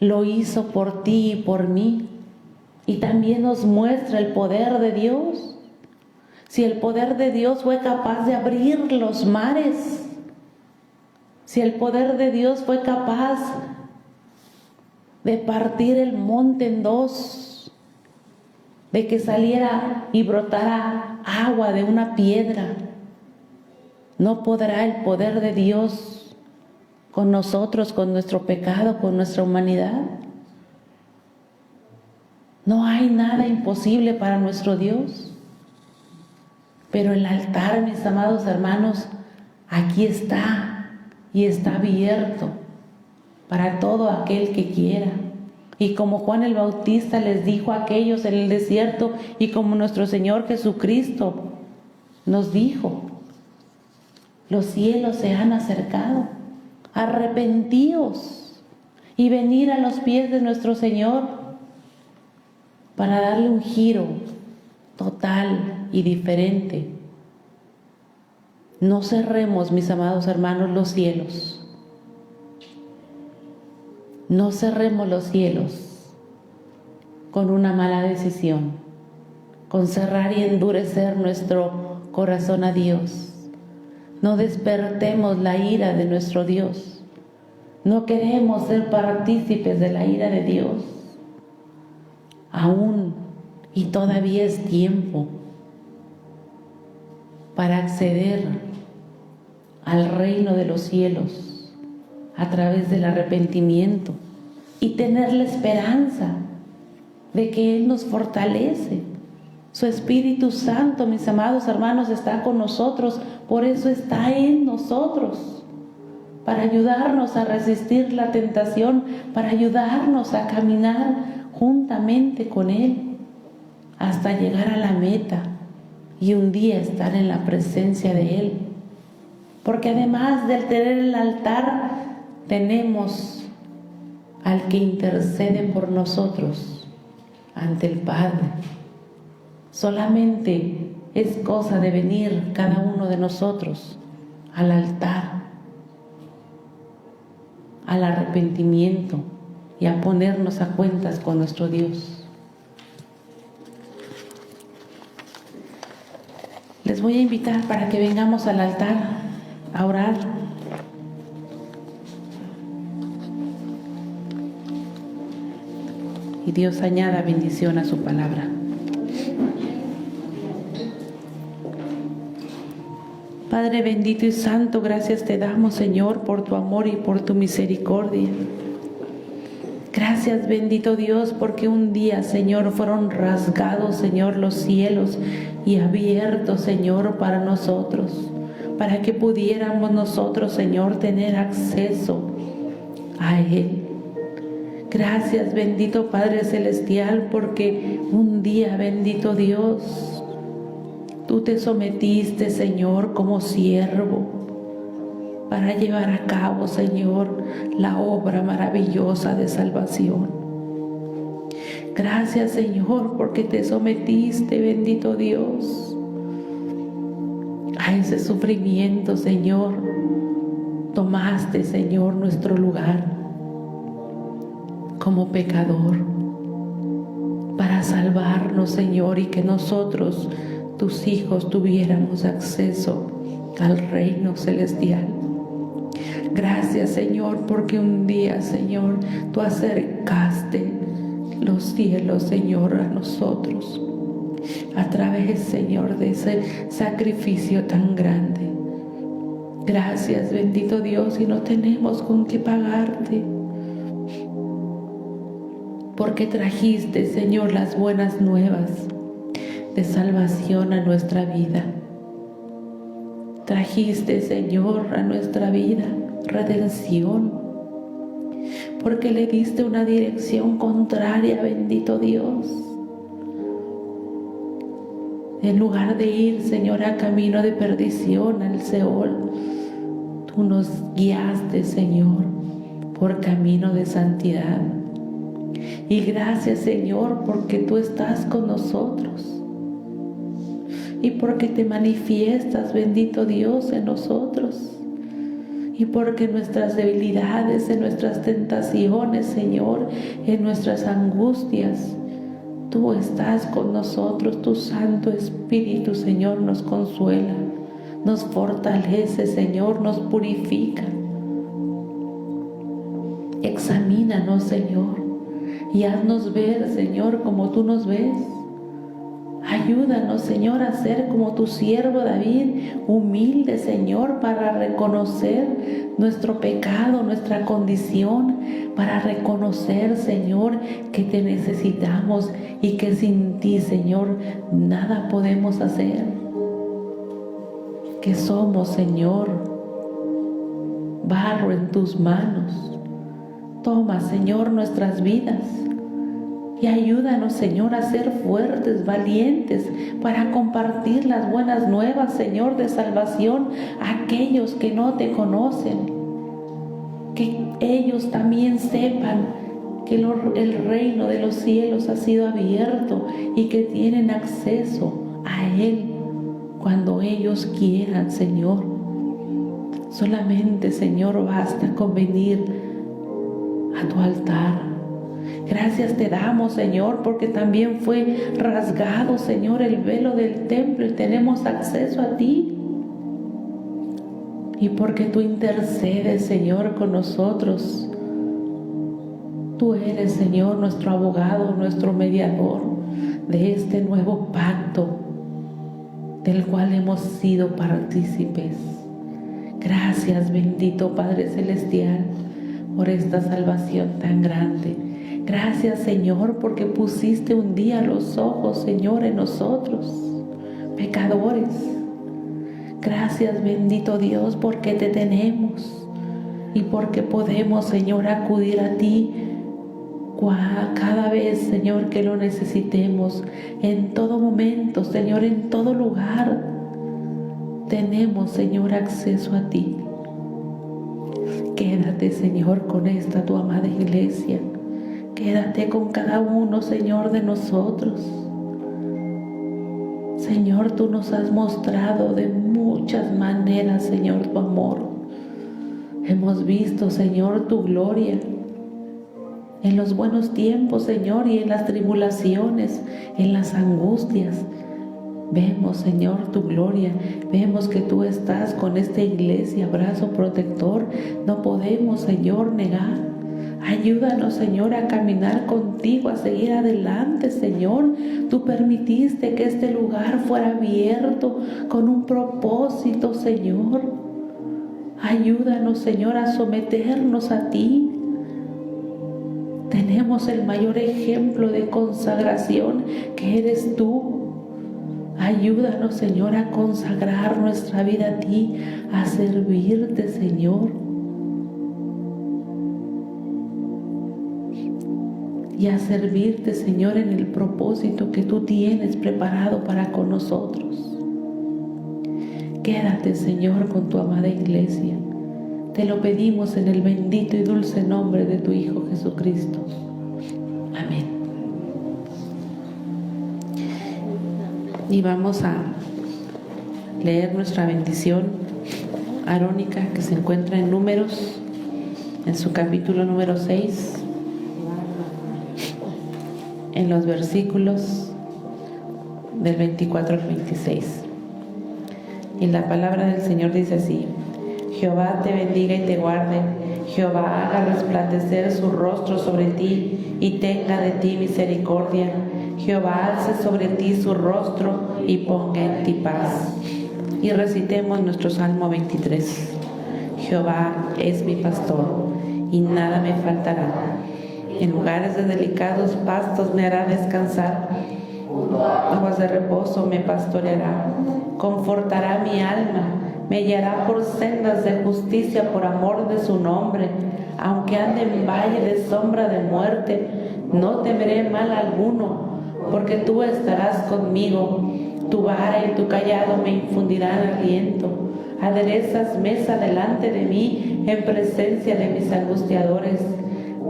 Lo hizo por ti y por mí. Y también nos muestra el poder de Dios. Si el poder de Dios fue capaz de abrir los mares, si el poder de Dios fue capaz de partir el monte en dos, de que saliera y brotara agua de una piedra, ¿no podrá el poder de Dios con nosotros, con nuestro pecado, con nuestra humanidad? No hay nada imposible para nuestro Dios. Pero el altar, mis amados hermanos, aquí está y está abierto para todo aquel que quiera. Y como Juan el Bautista les dijo a aquellos en el desierto, y como nuestro Señor Jesucristo nos dijo, los cielos se han acercado, arrepentíos y venid a los pies de nuestro Señor para darle un giro total y diferente. No cerremos, mis amados hermanos, los cielos. No cerremos los cielos con una mala decisión, con cerrar y endurecer nuestro corazón a Dios. No despertemos la ira de nuestro Dios. No queremos ser partícipes de la ira de Dios. Aún y todavía es tiempo para acceder al reino de los cielos a través del arrepentimiento y tener la esperanza de que Él nos fortalece. Su Espíritu Santo, mis amados hermanos, está con nosotros, por eso está en nosotros, para ayudarnos a resistir la tentación, para ayudarnos a caminar juntamente con Él hasta llegar a la meta y un día estar en la presencia de Él. Porque además de tener el altar, tenemos al que intercede por nosotros ante el Padre. Solamente es cosa de venir cada uno de nosotros al altar, al arrepentimiento y a ponernos a cuentas con nuestro Dios. Les voy a invitar para que vengamos al altar a orar. Y Dios añada bendición a su palabra. Padre bendito y santo, gracias te damos, Señor, por tu amor y por tu misericordia. Gracias, bendito Dios, porque un día, Señor, fueron rasgados, Señor, los cielos y abiertos, Señor, para nosotros, para que pudiéramos nosotros, Señor, tener acceso a Él. Gracias, bendito Padre Celestial, porque un día, bendito Dios, tú te sometiste, Señor, como siervo para llevar a cabo, Señor, la obra maravillosa de salvación. Gracias, Señor, porque te sometiste, bendito Dios, a ese sufrimiento, Señor. Tomaste, Señor, nuestro lugar como pecador para salvarnos, Señor, y que nosotros, tus hijos, tuviéramos acceso al reino celestial. Gracias, Señor, porque un día, Señor, tú acercaste los cielos, Señor, a nosotros a través, Señor, de ese sacrificio tan grande. Gracias, bendito Dios, y no tenemos con qué pagarte, porque trajiste, Señor, las buenas nuevas de salvación a nuestra vida. Trajiste, Señor, a nuestra vida redención, porque le diste una dirección contraria, bendito Dios. En lugar de ir, Señor, a camino de perdición, al Seol, tú nos guiaste, Señor, por camino de santidad. Y gracias, Señor, porque tú estás con nosotros y porque te manifiestas, bendito Dios, en nosotros, y porque en nuestras debilidades, en nuestras tentaciones, Señor, en nuestras angustias, tú estás con nosotros. Tu Santo Espíritu, Señor, nos consuela, nos fortalece, Señor, nos purifica. Examínanos, Señor, y haznos ver, Señor, como tú nos ves. Ayúdanos, Señor, a ser como tu siervo David, humilde, Señor, para reconocer nuestro pecado, nuestra condición, para reconocer, Señor, que te necesitamos y que sin ti, Señor, nada podemos hacer. Que somos, Señor, barro en tus manos. Toma, Señor, nuestras vidas y ayúdanos, Señor, a ser fuertes, valientes, para compartir las buenas nuevas, Señor, de salvación a aquellos que no te conocen. Que ellos también sepan que el reino de los cielos ha sido abierto y que tienen acceso a Él cuando ellos quieran, Señor. Solamente, Señor, basta con venir a tu altar. Gracias te damos, Señor, porque también fue rasgado, Señor, el velo del templo y tenemos acceso a ti. Y porque tú intercedes, Señor, con nosotros. Tú eres, Señor, nuestro abogado, nuestro mediador de este nuevo pacto del cual hemos sido partícipes. Gracias, bendito Padre Celestial, por esta salvación tan grande. Gracias, Señor, porque pusiste un día los ojos, Señor, en nosotros, pecadores. Gracias, bendito Dios, porque te tenemos y porque podemos, Señor, acudir a ti cada vez, Señor, que lo necesitemos. En todo momento, Señor, en todo lugar, tenemos, Señor, acceso a ti. Quédate, Señor, con esta tu amada iglesia. Quédate con cada uno, Señor, de nosotros. Señor, tú nos has mostrado de muchas maneras, Señor, tu amor. Hemos visto, Señor, tu gloria en los buenos tiempos, Señor, y en las tribulaciones, en las angustias. Vemos, Señor, tu gloria. Vemos que tú estás con esta iglesia, brazo protector. No podemos, Señor, negar. Ayúdanos, Señor, a caminar contigo, a seguir adelante, Señor. Tú permitiste que este lugar fuera abierto con un propósito, Señor. Ayúdanos, Señor, a someternos a ti. Tenemos el mayor ejemplo de consagración que eres tú. Ayúdanos, Señor, a consagrar nuestra vida a ti, a servirte, Señor. Y a servirte, Señor, en el propósito que tú tienes preparado para con nosotros. Quédate, Señor, con tu amada iglesia. Te lo pedimos en el bendito y dulce nombre de tu Hijo Jesucristo. Amén. Y vamos a leer nuestra bendición arónica que se encuentra en Números, en su capítulo número 6, en los versículos del 24 al 26. Y la palabra del Señor dice así: Jehová te bendiga y te guarde. Jehová haga resplandecer su rostro sobre ti y tenga de ti misericordia. Jehová alce sobre ti su rostro y ponga en ti paz. Y recitemos nuestro Salmo 23. Jehová es mi pastor y nada me faltará. En lugares de delicados pastos me hará descansar. Aguas de reposo me pastoreará. Confortará mi alma. Me guiará por sendas de justicia por amor de su nombre. Aunque ande en valle de sombra de muerte, no temeré mal alguno, porque tú estarás conmigo. Tu vara y tu callado me infundirán aliento. Aderezas mesa delante de mí en presencia de mis angustiadores.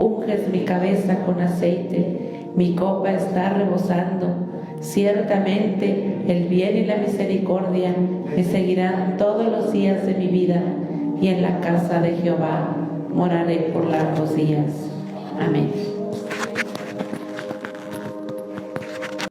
Unges mi cabeza con aceite, mi copa está rebosando. Ciertamente el bien y la misericordia me seguirán todos los días de mi vida, y en la casa de Jehová moraré por largos días. Amén.